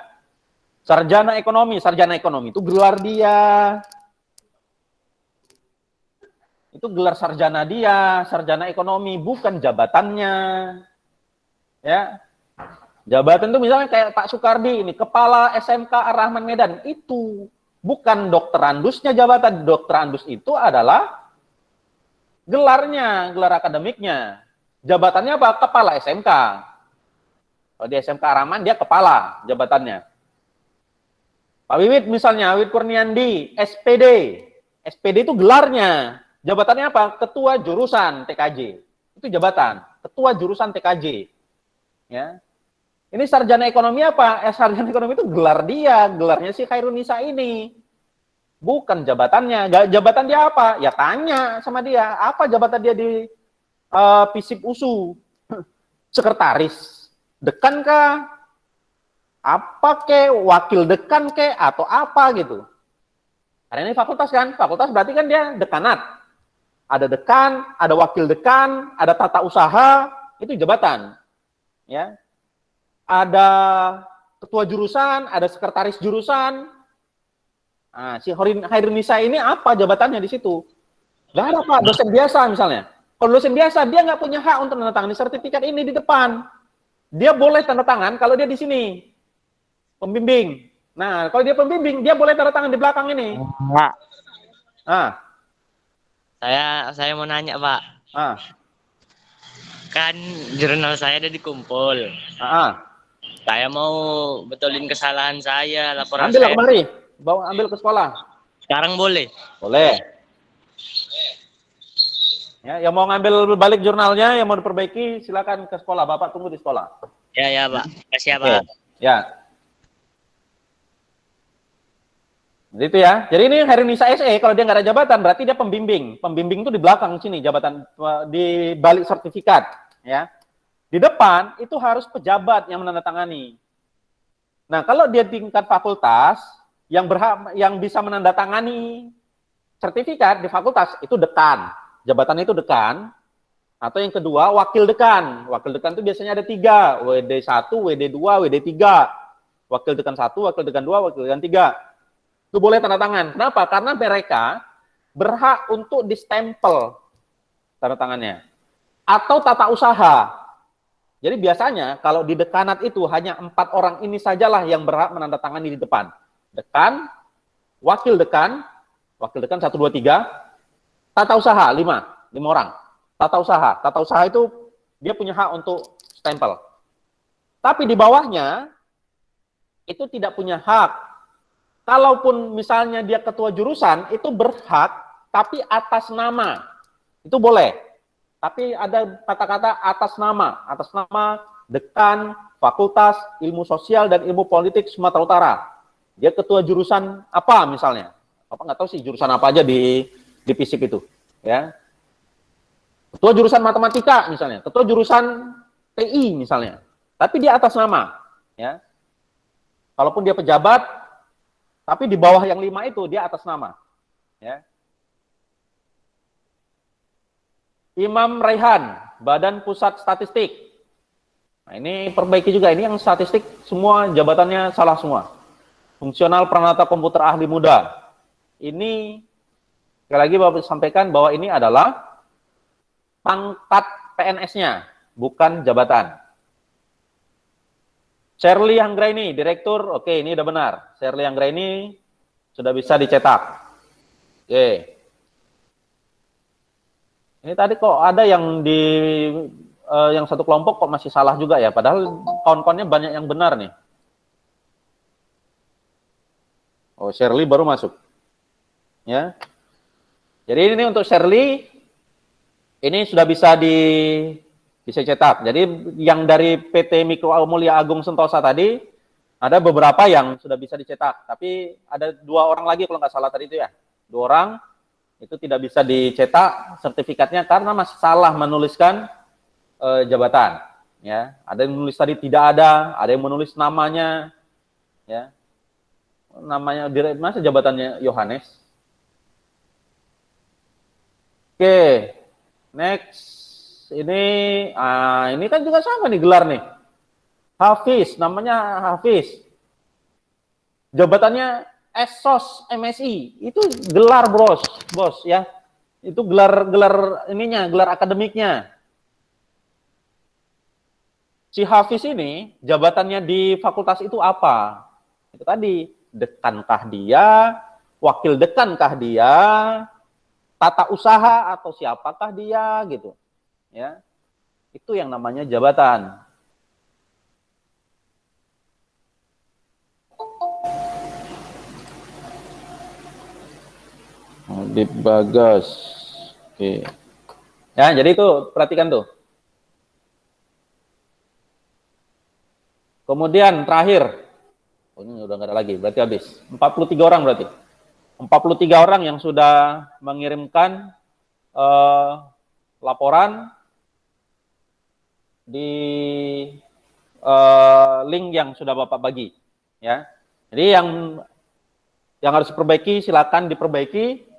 Sarjana ekonomi itu gelar dia. Itu gelar sarjana dia, sarjana ekonomi, bukan jabatannya. Ya. Jabatan itu misalnya kayak Pak Soekardi ini, kepala SMK Ar-Rahman Medan, itu bukan dokterandusnya jabatan. Dokterandus itu adalah gelarnya, gelar akademiknya. Jabatannya apa? Kepala SMK. Kalau di SMK Ar-Rahman dia kepala jabatannya. Pak Wiwit misalnya, Wiwit Kurniandi, SPD. SPD itu gelarnya. Jabatannya apa? Ketua Jurusan TKJ. Itu jabatan. Ketua Jurusan TKJ. Ya. Ini sarjana ekonomi apa? Sarjana ekonomi itu gelar dia, gelarnya si Khairunisa ini. Bukan jabatannya. Jabatan dia apa? Ya tanya sama dia, apa jabatan dia di FISIP USU? Sekretaris dekan kah? Apa ke? Wakil dekan ke? Atau apa gitu? Karena ini fakultas kan? Fakultas berarti kan dia dekanat. Ada dekan, ada wakil dekan, ada tata usaha, itu jabatan. Ya. Ada ketua jurusan, ada sekretaris jurusan. Nah, si Khairunisa ini apa jabatannya di situ? Nggak ada Pak, dosen biasa misalnya. Kalau dosen biasa, dia nggak punya hak untuk menandatangani sertifikat ini di depan. Dia boleh tanda tangan kalau dia di sini. Pembimbing. Nah, kalau dia pembimbing, dia boleh tanda tangan di belakang ini. Pak, Ah, saya mau nanya, Pak. ah, Kan jurnal saya udah dikumpul. ah. Saya mau betulin kesalahan saya, laporan Ambil saya. kemari, bawa ambil ke sekolah. Sekarang boleh? Boleh. Ya, yang mau ngambil balik jurnalnya, yang mau diperbaiki, silakan ke sekolah. Bapak tunggu di sekolah. Ya, Pak. Kasih ya, Oke. Pak. Ya. Jadi itu ya. Jadi ini Khairunisa SE, kalau dia nggak ada jabatan, berarti dia pembimbing. Pembimbing itu di belakang sini, jabatan di balik sertifikat. Ya. Di depan itu harus pejabat yang menandatangani. Nah, kalau dia tingkat fakultas, yang berhak, yang bisa menandatangani sertifikat di fakultas itu dekan. Jabatan itu dekan. Atau yang kedua, wakil dekan. Wakil dekan itu biasanya ada 3. WD1, WD2, WD3. Wakil dekan 1, wakil dekan 2, wakil dekan 3. Itu boleh tanda tangan. Kenapa? Karena mereka berhak untuk distempel tanda tangannya. Atau tata usaha. Jadi biasanya kalau di dekanat itu hanya 4 orang ini sajalah yang berhak menandatangani di depan. Dekan, wakil dekan 1, 2, 3, tata usaha 5 orang. Tata usaha itu dia punya hak untuk stempel. Tapi di bawahnya itu tidak punya hak. Kalaupun misalnya dia ketua jurusan itu berhak, tapi atas nama itu boleh. Tapi ada kata-kata atas nama dekan Fakultas Ilmu Sosial dan Ilmu Politik Sumatera Utara. Dia ketua jurusan apa misalnya? Apa nggak tahu sih jurusan apa aja di FISIP itu, ya. Ketua jurusan matematika misalnya, ketua jurusan TI misalnya. Tapi dia atas nama, ya. Kalaupun dia pejabat, tapi di bawah yang 5 itu dia atas nama, ya. Imam Raihan, Badan Pusat Statistik. Nah, ini perbaiki juga, ini yang statistik semua jabatannya salah semua. Fungsional Pranata Komputer Ahli Muda. Ini sekali lagi Bapak sampaikan bahwa ini adalah pangkat PNS-nya, bukan jabatan. Shirley Anggraini, Direktur, oke ini udah benar. Shirley Anggraini sudah bisa dicetak. Oke. Ini tadi kok ada yang di yang satu kelompok kok masih salah juga ya, padahal kawan-kawannya banyak yang benar nih. Oh, Shirley baru masuk. Ya. Jadi ini untuk Shirley ini sudah bisa bisa cetak. Jadi yang dari PT Mikro Mulia Agung Sentosa tadi ada beberapa yang sudah bisa dicetak, tapi ada 2 orang lagi kalau nggak salah tadi itu ya. 2 orang itu tidak bisa dicetak sertifikatnya karena masih salah menuliskan jabatan. Ya, ada yang menulis tadi tidak ada yang menulis namanya, ya, namanya masa jabatannya Yohanes. Oke, next ini kan juga sama nih gelar nih, Hafiz, namanya Hafiz, jabatannya Esos MSI, itu gelar bos ya, itu gelar ininya, gelar akademiknya. Si Hafiz ini jabatannya di fakultas itu apa? Itu tadi, dekankah dia, wakil dekankah dia, tata usaha atau siapakah dia gitu, ya. Itu yang namanya jabatan. Di Bagas. Oke. Ya, jadi itu perhatikan tuh. Kemudian terakhir, oh, ini udah nggak ada lagi, berarti habis. 43 orang berarti. 43 orang yang sudah mengirimkan laporan di link yang sudah Bapak bagi, ya. Jadi yang harus diperbaiki silakan diperbaiki.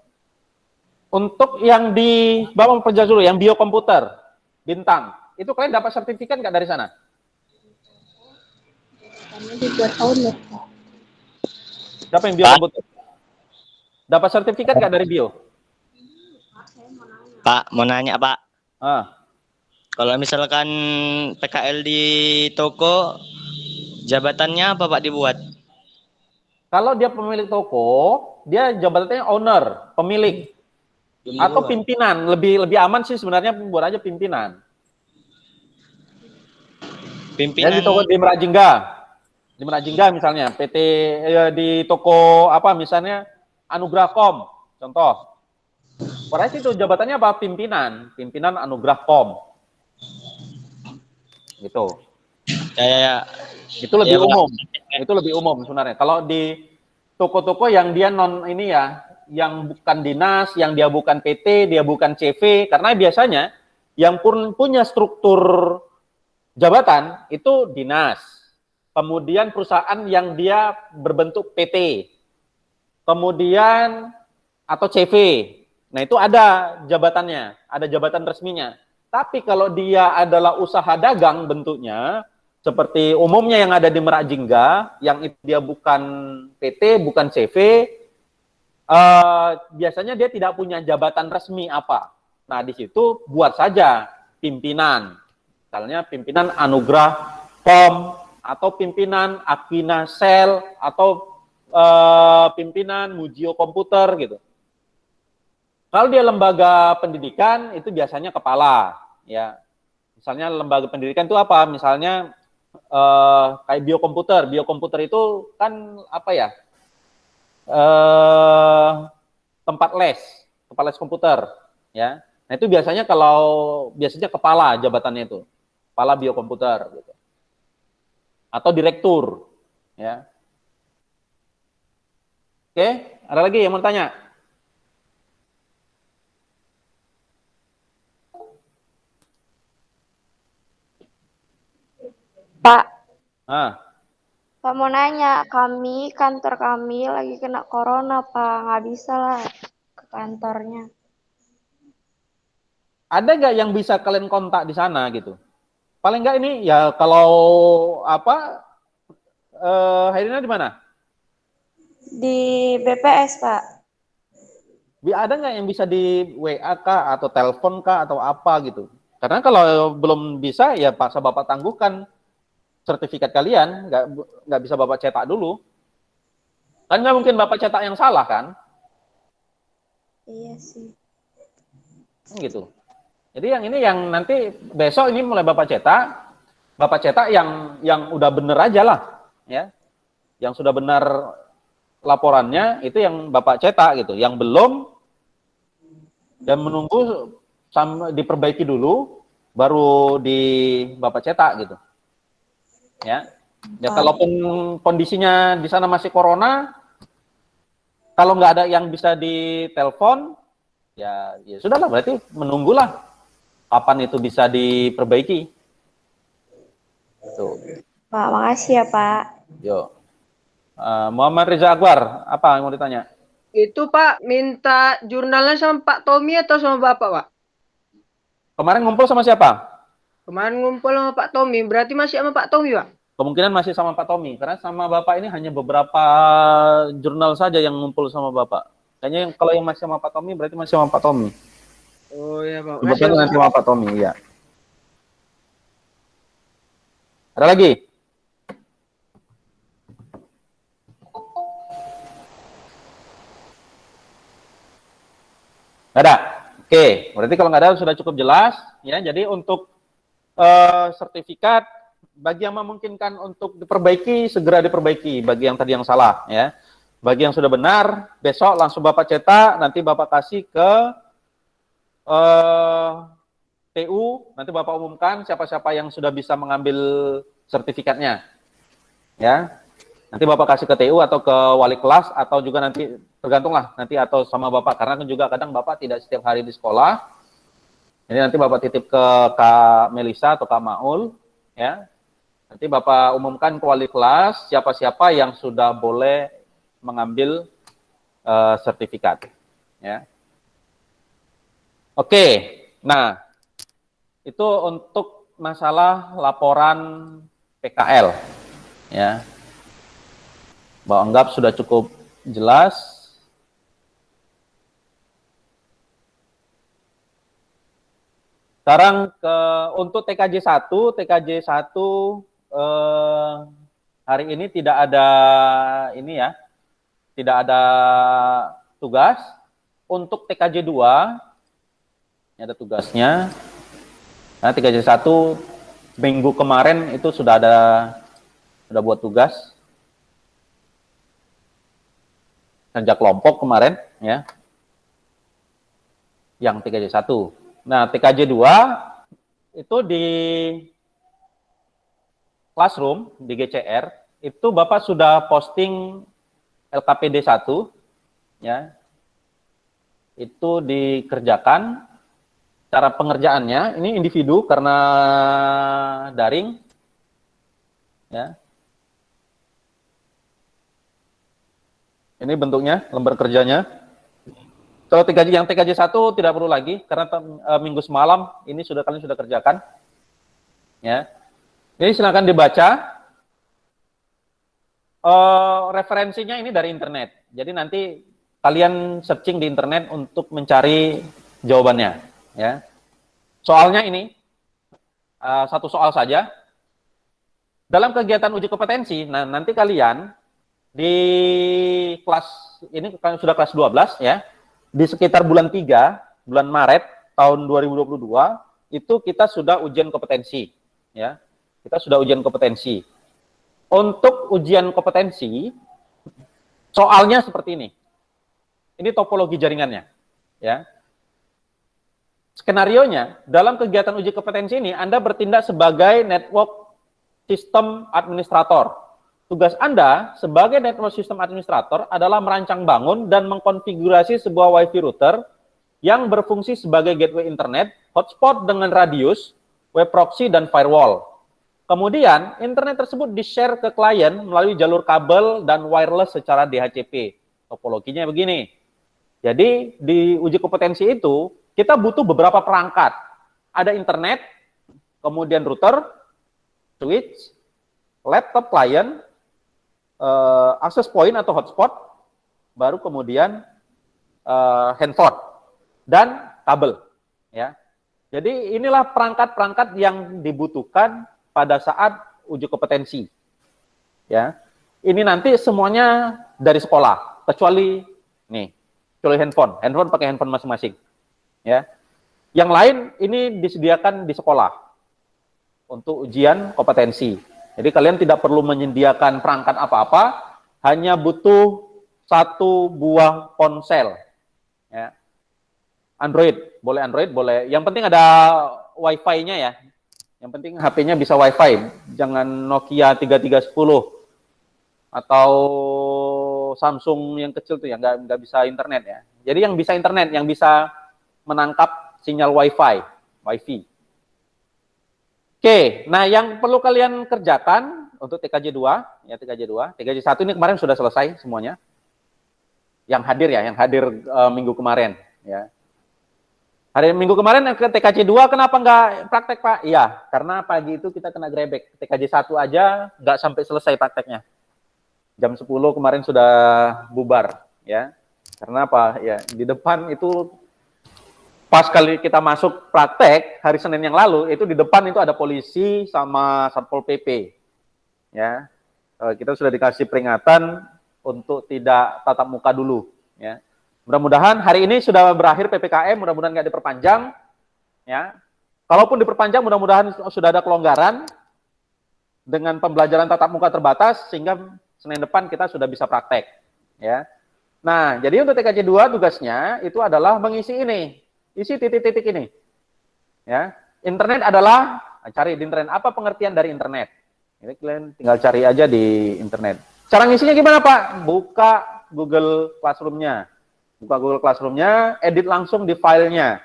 Untuk yang di Bapak perjelas dulu, yang biokomputer bintang, itu kalian dapat sertifikat nggak dari sana? Siapa yang biokomputer? Dapat sertifikat nggak dari bio? Pak, mau nanya Pak. Ah. Kalau misalkan PKL di toko, jabatannya apa Pak dibuat? Kalau dia pemilik toko, dia jabatannya owner, pemilik. Atau pimpinan, lebih aman sih sebenarnya buat aja pimpinan. Pimpinan. Jadi di toko di Merajingga misalnya, PT di toko apa misalnya Anugrahcom, contoh. Berarti itu jabatannya apa? Pimpinan Anugrahcom. Gitu. Ya. Itu lebih umum. Itu lebih umum sebenarnya. Kalau di toko-toko yang dia non ini ya, yang bukan dinas, yang dia bukan PT, dia bukan CV, karena biasanya yang punya struktur jabatan itu dinas. Kemudian perusahaan yang dia berbentuk PT. Kemudian atau CV. Nah, itu ada jabatannya, ada jabatan resminya. Tapi kalau dia adalah usaha dagang bentuknya, seperti umumnya yang ada di Merak Jingga, yang itu dia bukan PT, bukan CV, biasanya dia tidak punya jabatan resmi apa. Nah, di situ buat saja pimpinan. Misalnya pimpinan Anugrah POM, atau pimpinan Aquina Sel, atau pimpinan Mujio Komputer gitu. Kalau dia lembaga pendidikan itu biasanya kepala, ya. Misalnya lembaga pendidikan itu apa? Misalnya kayak biokomputer itu kan apa ya? Tempat les komputer, ya. Nah itu biasanya biasanya kepala jabatannya itu, kepala biokomputer, gitu. Atau direktur, ya. Oke, ada lagi yang mau tanya? Pak, Pak mau nanya, kantor kami lagi kena corona, Pak. Nggak bisa lah ke kantornya. Ada nggak yang bisa kalian kontak di sana gitu? Paling nggak ini ya kalau apa, Hairina di mana? Di BPS, Pak. Ada nggak yang bisa di WA kah atau telepon kah atau apa gitu? Karena kalau belum bisa ya paksa Bapak tangguhkan sertifikat kalian, nggak bisa Bapak cetak dulu. Kan nggak mungkin Bapak cetak yang salah kan? Iya sih. Gitu. Jadi yang ini yang nanti besok ini mulai Bapak cetak yang udah bener aja lah, ya. Yang sudah benar laporannya itu yang Bapak cetak gitu. Yang belum dan menunggu diperbaiki dulu baru Bapak cetak gitu. Ya. Ya kalaupun kondisinya di sana masih corona, kalau nggak ada yang bisa ditelepon, ya sudahlah berarti menunggulah kapan itu bisa diperbaiki. Tuh. Pak, makasih ya, Pak. Yo. Muhammad Reza Akbar, apa yang mau ditanya? Itu Pak minta jurnalnya sama Pak Tommy atau sama Bapak, Pak? Kemarin ngumpul sama siapa? Kemarin ngumpul sama Pak Tommy, berarti masih sama Pak Tommy, Pak? Kemungkinan masih sama Pak Tommy, karena sama Bapak ini hanya beberapa jurnal saja yang ngumpul sama Bapak. Kayaknya kalau yang masih sama Pak Tommy berarti masih sama Pak Tommy. Oh iya, Pak. Kebetulan nanti sama Pak Tommy, iya. Ada lagi? Nggak ada? Oke, berarti kalau nggak ada sudah cukup jelas. Ya, jadi untuk sertifikat, bagi yang memungkinkan untuk diperbaiki, segera diperbaiki. Bagi yang tadi yang salah, ya. Bagi yang sudah benar, besok langsung Bapak cetak, nanti Bapak kasih ke TU, nanti Bapak umumkan siapa-siapa yang sudah bisa mengambil sertifikatnya. Ya. Nanti Bapak kasih ke TU atau ke wali kelas atau juga nanti tergantunglah nanti atau sama Bapak karena kan juga kadang Bapak tidak setiap hari di sekolah. Jadi nanti Bapak titip ke Kak Melisa atau Kak Maul ya. Nanti Bapak umumkan ke wali kelas siapa-siapa yang sudah boleh mengambil sertifikat ya. Oke. Nah, itu untuk masalah laporan PKL ya. Bahwa anggap sudah cukup jelas. Sekarang untuk TKJ 1 hari ini tidak ada ini ya. Tidak ada tugas. Untuk TKJ 2 ini ada tugasnya. Nah, TKJ 1 minggu kemarin itu sudah buat tugas. Kerja kelompok kemarin ya. Yang TKJ 1. Nah, TKJ 2 itu di Classroom di GCR itu Bapak sudah posting LKPD 1 ya. Itu dikerjakan. Cara pengerjaannya ini individu karena daring ya. Ini bentuknya lembar kerjanya. Kalau yang TKJ 1 tidak perlu lagi karena minggu semalam ini kalian sudah kerjakan. Ya. Ini silakan dibaca. Referensinya ini dari internet. Jadi nanti kalian searching di internet untuk mencari jawabannya, ya. Soalnya ini satu soal saja. Dalam kegiatan uji kompetensi, nah nanti kalian di kelas ini kalian sudah kelas 12 ya. Di sekitar bulan 3, bulan Maret tahun 2022 itu kita sudah ujian kompetensi, ya. Kita sudah ujian kompetensi. Untuk ujian kompetensi soalnya seperti ini. Ini topologi jaringannya, ya. Skenarionya dalam kegiatan uji kompetensi ini Anda bertindak sebagai network system administrator. Tugas Anda sebagai network system administrator adalah merancang bangun dan mengkonfigurasi sebuah WiFi router yang berfungsi sebagai gateway internet, hotspot dengan radius, web proxy, dan firewall. Kemudian, internet tersebut di-share ke klien melalui jalur kabel dan wireless secara DHCP. Topologinya begini. Jadi, di uji kompetensi itu, kita butuh beberapa perangkat. Ada internet, kemudian router, switch, laptop client, access point atau hotspot, baru kemudian handphone dan kabel, ya. Jadi inilah perangkat-perangkat yang dibutuhkan pada saat uji kompetensi, ya. Ini nanti semuanya dari sekolah, kecuali handphone pakai handphone masing-masing, ya. Yang lain ini disediakan di sekolah untuk ujian kompetensi. Jadi kalian tidak perlu menyediakan perangkat apa-apa, hanya butuh satu buah ponsel. Ya. Android, boleh. Yang penting ada Wi-Fi-nya ya. Yang penting HP-nya bisa Wi-Fi, jangan Nokia 3310 atau Samsung yang kecil tuh ya, nggak bisa internet ya. Jadi yang bisa internet, yang bisa menangkap sinyal Wi-Fi. Oke, nah yang perlu kalian kerjakan untuk TKJ 2, ya TKJ 2. TKJ 1 ini kemarin sudah selesai semuanya. Yang hadir minggu kemarin, ya. Hari Minggu kemarin ke TKJ 2 kenapa nggak praktek, Pak? Iya, karena pagi itu kita kena grebek. TKJ 1 aja nggak sampai selesai prakteknya. Jam 10 kemarin sudah bubar, ya. Karena apa? Ya, di depan itu pas kali kita masuk praktek hari Senin yang lalu, itu di depan itu ada polisi sama Satpol PP. Ya. Kita sudah dikasih peringatan untuk tidak tatap muka dulu, ya. Mudah-mudahan hari ini sudah berakhir PPKM, mudah-mudahan nggak diperpanjang, ya. Kalaupun diperpanjang, mudah-mudahan sudah ada kelonggaran dengan pembelajaran tatap muka terbatas sehingga Senin depan kita sudah bisa praktek, ya. Nah, jadi untuk TKJ 2 tugasnya itu adalah mengisi ini, isi titik-titik ini, ya. Internet adalah cari di internet apa pengertian dari internet, Ini kalian tinggal cari aja di internet. Cara ngisinya gimana Pak? Buka Google Classroom-nya. Buka Google Classroom-nya, edit langsung di filenya.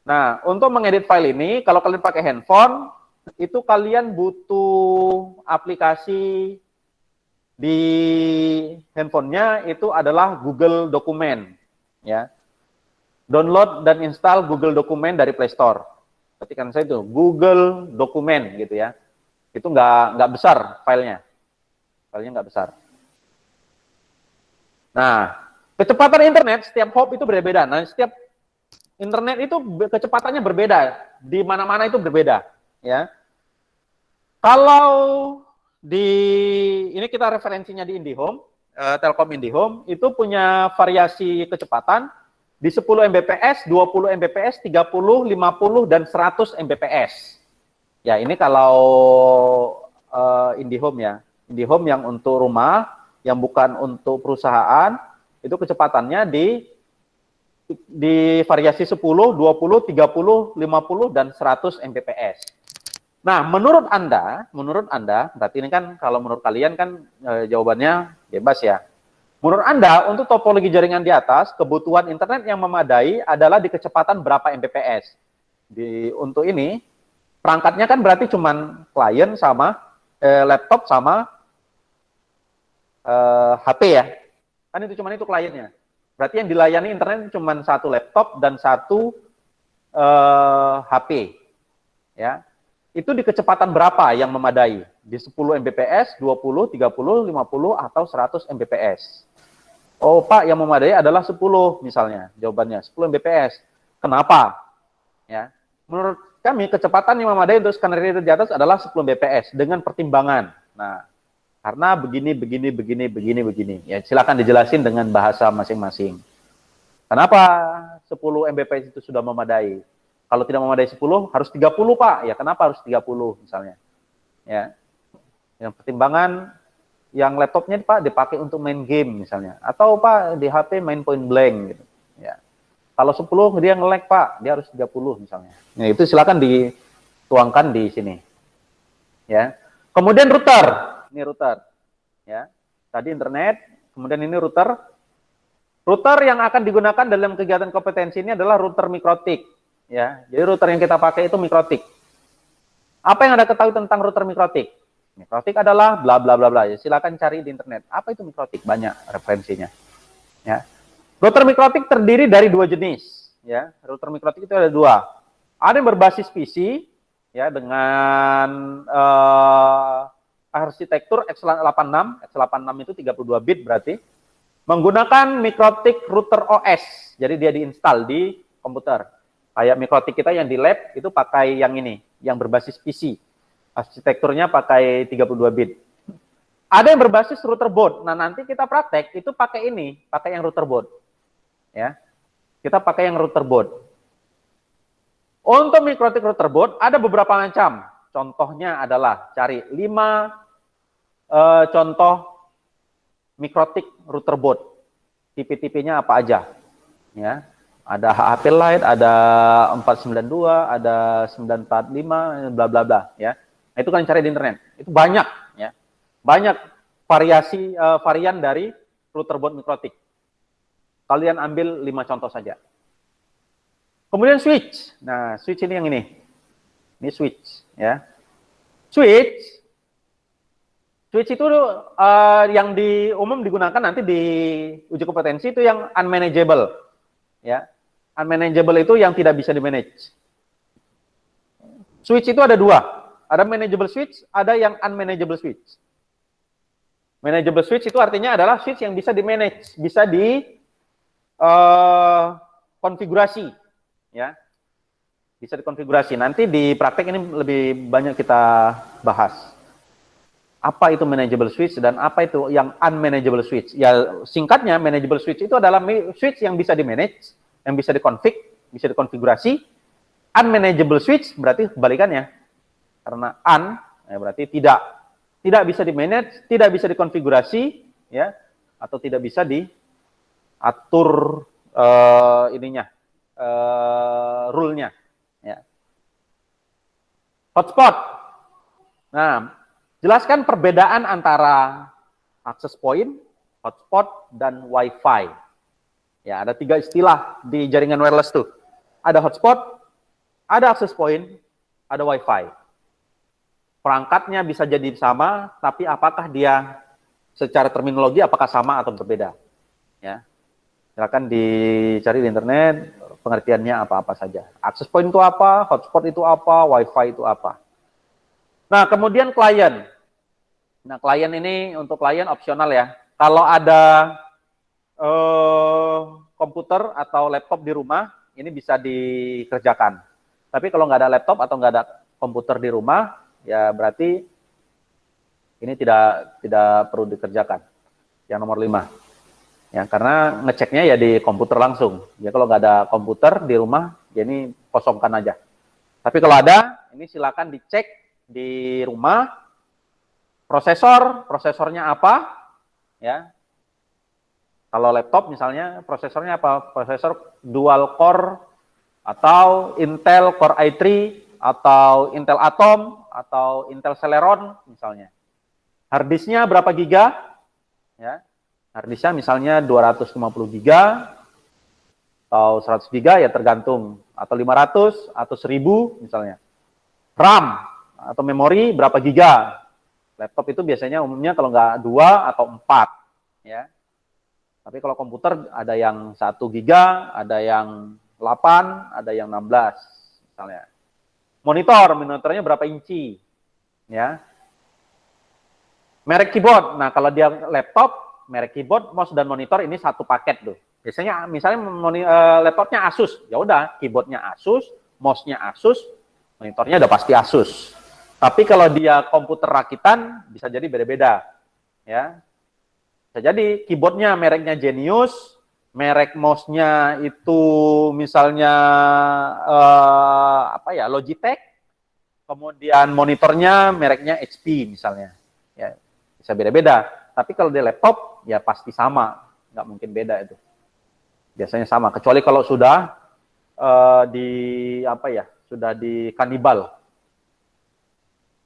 Nah, untuk mengedit file ini, kalau kalian pakai handphone, itu kalian butuh aplikasi di handphonenya itu adalah Google Dokumen. Ya. Download dan install Google Dokumen dari Play Store. Ketikkan saya itu, Google Dokumen gitu ya. Itu nggak besar filenya. Filenya nggak besar. Nah, kecepatan internet setiap hop itu berbeda. Nah, setiap internet itu kecepatannya berbeda. Di mana-mana itu berbeda. Ya. Kalau ini kita referensinya di IndiHome, Telkom IndiHome, itu punya variasi kecepatan di 10 Mbps, 20 Mbps, 30, 50, dan 100 Mbps. Ya, ini kalau IndiHome ya. IndiHome yang untuk rumah, yang bukan untuk perusahaan, itu kecepatannya di variasi 10, 20, 30, 50, dan 100 Mbps. Nah, menurut Anda, berarti ini kan kalau menurut kalian kan jawabannya bebas ya. Menurut Anda, untuk topologi jaringan di atas, kebutuhan internet yang memadai adalah di kecepatan berapa Mbps? Untuk ini, perangkatnya kan berarti cuman klien sama laptop sama HP ya. Kan itu cuman itu kliennya. Berarti yang dilayani internet cuma satu laptop dan satu HP. Ya. Itu di kecepatan berapa yang memadai? Di 10 Mbps, 20, 30, 50, atau 100 Mbps? Oh, Pak, yang memadai adalah 10 misalnya. Jawabannya 10 Mbps. Kenapa? Ya. Menurut kami, kecepatan yang memadai untuk scanner reader di atas adalah 10 Mbps dengan pertimbangan. Nah, karena begini. Ya, silakan dijelasin dengan bahasa masing-masing. Kenapa 10 Mbps itu sudah memadai? Kalau tidak memadai 10, harus 30, Pak. Ya, kenapa harus 30 misalnya? Ya. Yang pertimbangan yang laptopnya Pak dipakai untuk main game misalnya, atau Pak di HP main point blank gitu. Ya. Kalau 10 dia nge-lag Pak, dia harus 30 misalnya. Nah, itu silakan dituangkan di sini. Ya. Kemudian router. Ini router. Ya. Tadi internet, kemudian ini router. Router yang akan digunakan dalam kegiatan kompetensi ini adalah router mikrotik. Ya, jadi router yang kita pakai itu mikrotik. Apa yang Anda ketahui tentang router mikrotik? Mikrotik adalah bla bla bla bla. Ya, silakan cari di internet. Apa itu mikrotik? Banyak referensinya. Ya. Router mikrotik terdiri dari dua jenis. Ya, router mikrotik itu ada dua. Ada yang berbasis PC, ya, dengan arsitektur x86. X86 itu 32 bit berarti. Menggunakan mikrotik router OS. Jadi dia diinstal di komputer. Kayak mikrotik kita yang di lab itu pakai yang ini, yang berbasis PC. Arsitekturnya pakai 32 bit. Ada yang berbasis router board. Nah, nanti kita praktek itu pakai ini, pakai yang router board. Ya. Kita pakai yang router board. Untuk mikrotik router board ada beberapa macam. Contohnya adalah cari 5 contoh mikrotik router board. Tipe-tipenya apa aja? Ya. Ada HP Lite, ada 492, ada 945, bla bla bla, ya. Nah, itu kan cari di internet. Itu banyak, ya. Banyak varian dari router board mikrotik. Kalian ambil 5 contoh saja. Kemudian switch. Nah, switch ini yang ini. Ini switch, ya. Switch itu yang umum digunakan nanti di uji kompetensi itu yang unmanageable, ya. Unmanageable itu yang tidak bisa di-manage. Switch itu ada dua. Ada manageable switch, ada yang unmanageable switch. Manageable switch itu artinya adalah switch yang bisa di-manage, bisa konfigurasi, ya. Bisa dikonfigurasi. Nanti di praktek ini lebih banyak kita bahas. Apa itu manageable switch dan apa itu yang unmanageable switch? Ya, singkatnya manageable switch itu adalah switch yang bisa di-manage, yang bisa dikonfig, bisa dikonfigurasi. Unmanageable switch berarti kebalikannya. Karena ya berarti tidak bisa di-manage, tidak bisa dikonfigurasi, ya, atau tidak bisa diatur rule-nya, ya. Hotspot. Nah, Jelaskan perbedaan antara access point, hotspot, dan Wi-Fi. Ya, ada 3 istilah di jaringan wireless tuh. Ada hotspot, ada access point, ada Wi-Fi. Perangkatnya bisa jadi sama, tapi apakah dia secara terminologi apakah sama atau berbeda? Ya, silakan dicari di internet pengertiannya apa-apa saja. Access point itu apa, hotspot itu apa, Wi-Fi itu apa. Nah, kemudian klien. Nah, klien ini untuk klien opsional ya. Kalau ada komputer atau laptop di rumah, ini bisa dikerjakan. Tapi kalau nggak ada laptop atau nggak ada komputer di rumah, ya berarti ini tidak perlu dikerjakan. Yang nomor 5. Ya, karena ngeceknya ya di komputer langsung. Ya kalau nggak ada komputer di rumah, ya ini kosongkan aja. Tapi kalau ada, ini silakan dicek di rumah. Prosesornya apa? Ya. Kalau laptop misalnya, prosesornya apa? Prosesor dual core atau Intel Core i3 atau Intel Atom atau Intel Celeron misalnya. Harddisknya berapa giga? Ya. Harddisknya misalnya 250 giga atau 100 giga ya tergantung, atau 500 atau 1000 misalnya. RAM atau memori berapa giga? Laptop itu biasanya umumnya kalau nggak 2 atau 4 ya. Tapi kalau komputer ada yang 1 giga, ada yang 8, ada yang 16 misalnya. Monitornya berapa inci? Ya. Merek keyboard. Nah, kalau dia laptop, merek keyboard, mouse dan monitor ini satu paket tuh. Biasanya misalnya laptopnya Asus, ya udah keyboardnya Asus, mouse-nya Asus, monitornya udah pasti Asus. Tapi kalau dia komputer rakitan bisa jadi beda-beda. Ya. Bisa jadi keyboardnya mereknya Genius, merek mouse-nya itu misalnya Logitech, kemudian monitornya mereknya HP misalnya. Ya, bisa beda-beda. Tapi kalau di laptop ya pasti sama, nggak mungkin beda itu. Biasanya sama, kecuali kalau sudah sudah di kanibal.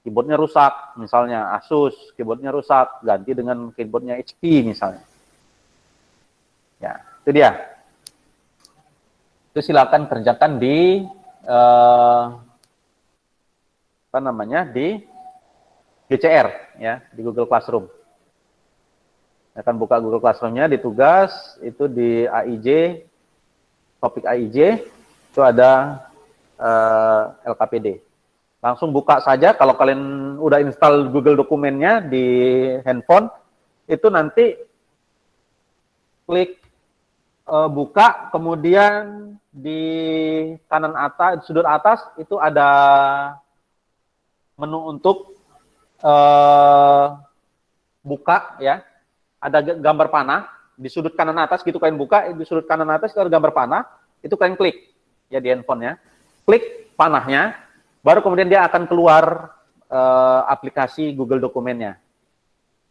Keyboardnya rusak, misalnya Asus, keyboardnya rusak, ganti dengan keyboardnya HP misalnya. Ya, itu dia. Itu silakan kerjakan di di GCR ya, di Google Classroom. Akan buka Google Classroom-nya di tugas, itu di AIJ, topik AIJ, itu ada LKPD. Langsung buka saja, kalau kalian udah install Google dokumennya di handphone, itu nanti klik buka, kemudian di kanan atas, sudut atas, itu ada menu untuk buka ya. Ada gambar panah di sudut kanan atas, gitu kalian buka, di sudut kanan atas itu ada gambar panah, itu kalian klik ya di handphonenya, klik panahnya, baru kemudian dia akan keluar aplikasi Google dokumennya.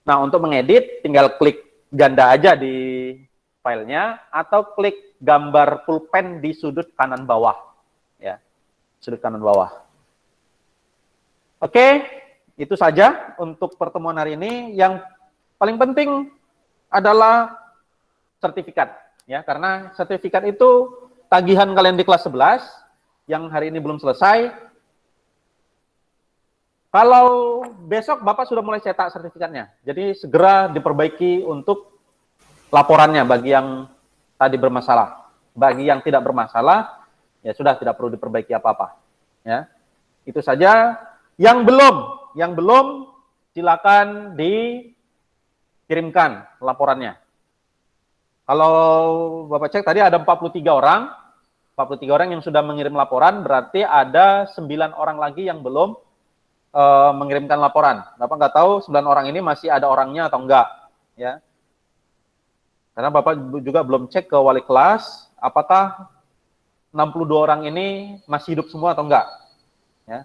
Nah, untuk mengedit tinggal klik ganda aja di filenya atau klik gambar pulpen di sudut kanan bawah ya, sudut kanan bawah. Oke, itu saja untuk pertemuan hari ini. Yang paling penting adalah sertifikat ya, karena sertifikat itu tagihan kalian di kelas 11 yang hari ini belum selesai. Kalau besok Bapak sudah mulai cetak sertifikatnya, jadi segera diperbaiki untuk laporannya bagi yang tadi bermasalah. Bagi yang tidak bermasalah, ya sudah tidak perlu diperbaiki apa-apa. Ya, itu saja. Yang belum silakan dikirimkan laporannya. Kalau Bapak cek tadi ada 43 orang yang sudah mengirim laporan, berarti ada 9 orang lagi yang belum mengirimkan laporan. Bapak nggak tahu 9 orang ini masih ada orangnya atau enggak, ya. Karena Bapak juga belum cek ke wali kelas, apakah 62 orang ini masih hidup semua atau enggak, ya.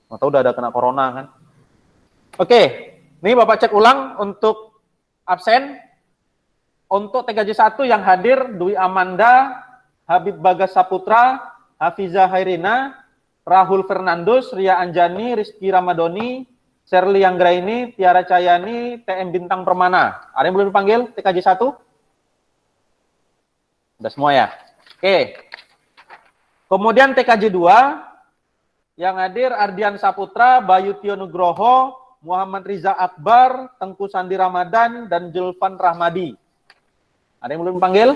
Nggak tahu udah ada kena corona kan. Oke, ini Bapak cek ulang untuk absen. Untuk TKJ 1 yang hadir, Dwi Amanda, Habib Bagas Saputra, Hafiza Hairina, Rahul Fernandus, Ria Anjani, Rizky Ramadoni, Sherly Anggraini, Tiara Cayani, TM Bintang Permana. Ada yang belum dipanggil TKJ 1? Udah semua ya? Oke. Kemudian TKJ 2, yang hadir Ardian Saputra, Bayu Tio Nugroho, Muhammad Riza Akbar, Tengku Sandi Ramadan, dan Julfan Rahmadi. Ada yang belum dipanggil?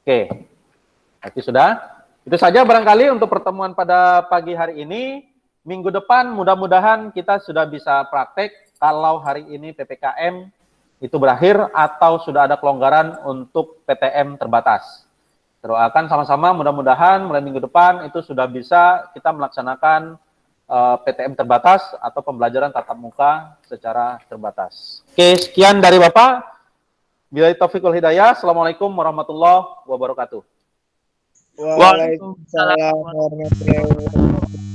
Oke. Berarti sudah. Itu saja barangkali untuk pertemuan pada pagi hari ini. Minggu depan mudah-mudahan kita sudah bisa praktek kalau hari ini PPKM itu berakhir atau sudah ada kelonggaran untuk PTM terbatas. Doakan sama-sama mudah-mudahan mulai minggu depan itu sudah bisa kita melaksanakan PTM terbatas atau pembelajaran tatap muka secara terbatas. Oke, sekian dari Bapak. Billahi taufiq wal hidayah. Assalamualaikum warahmatullahi wabarakatuh. Waalaikumsalam warahmatullahi wabarakatuh.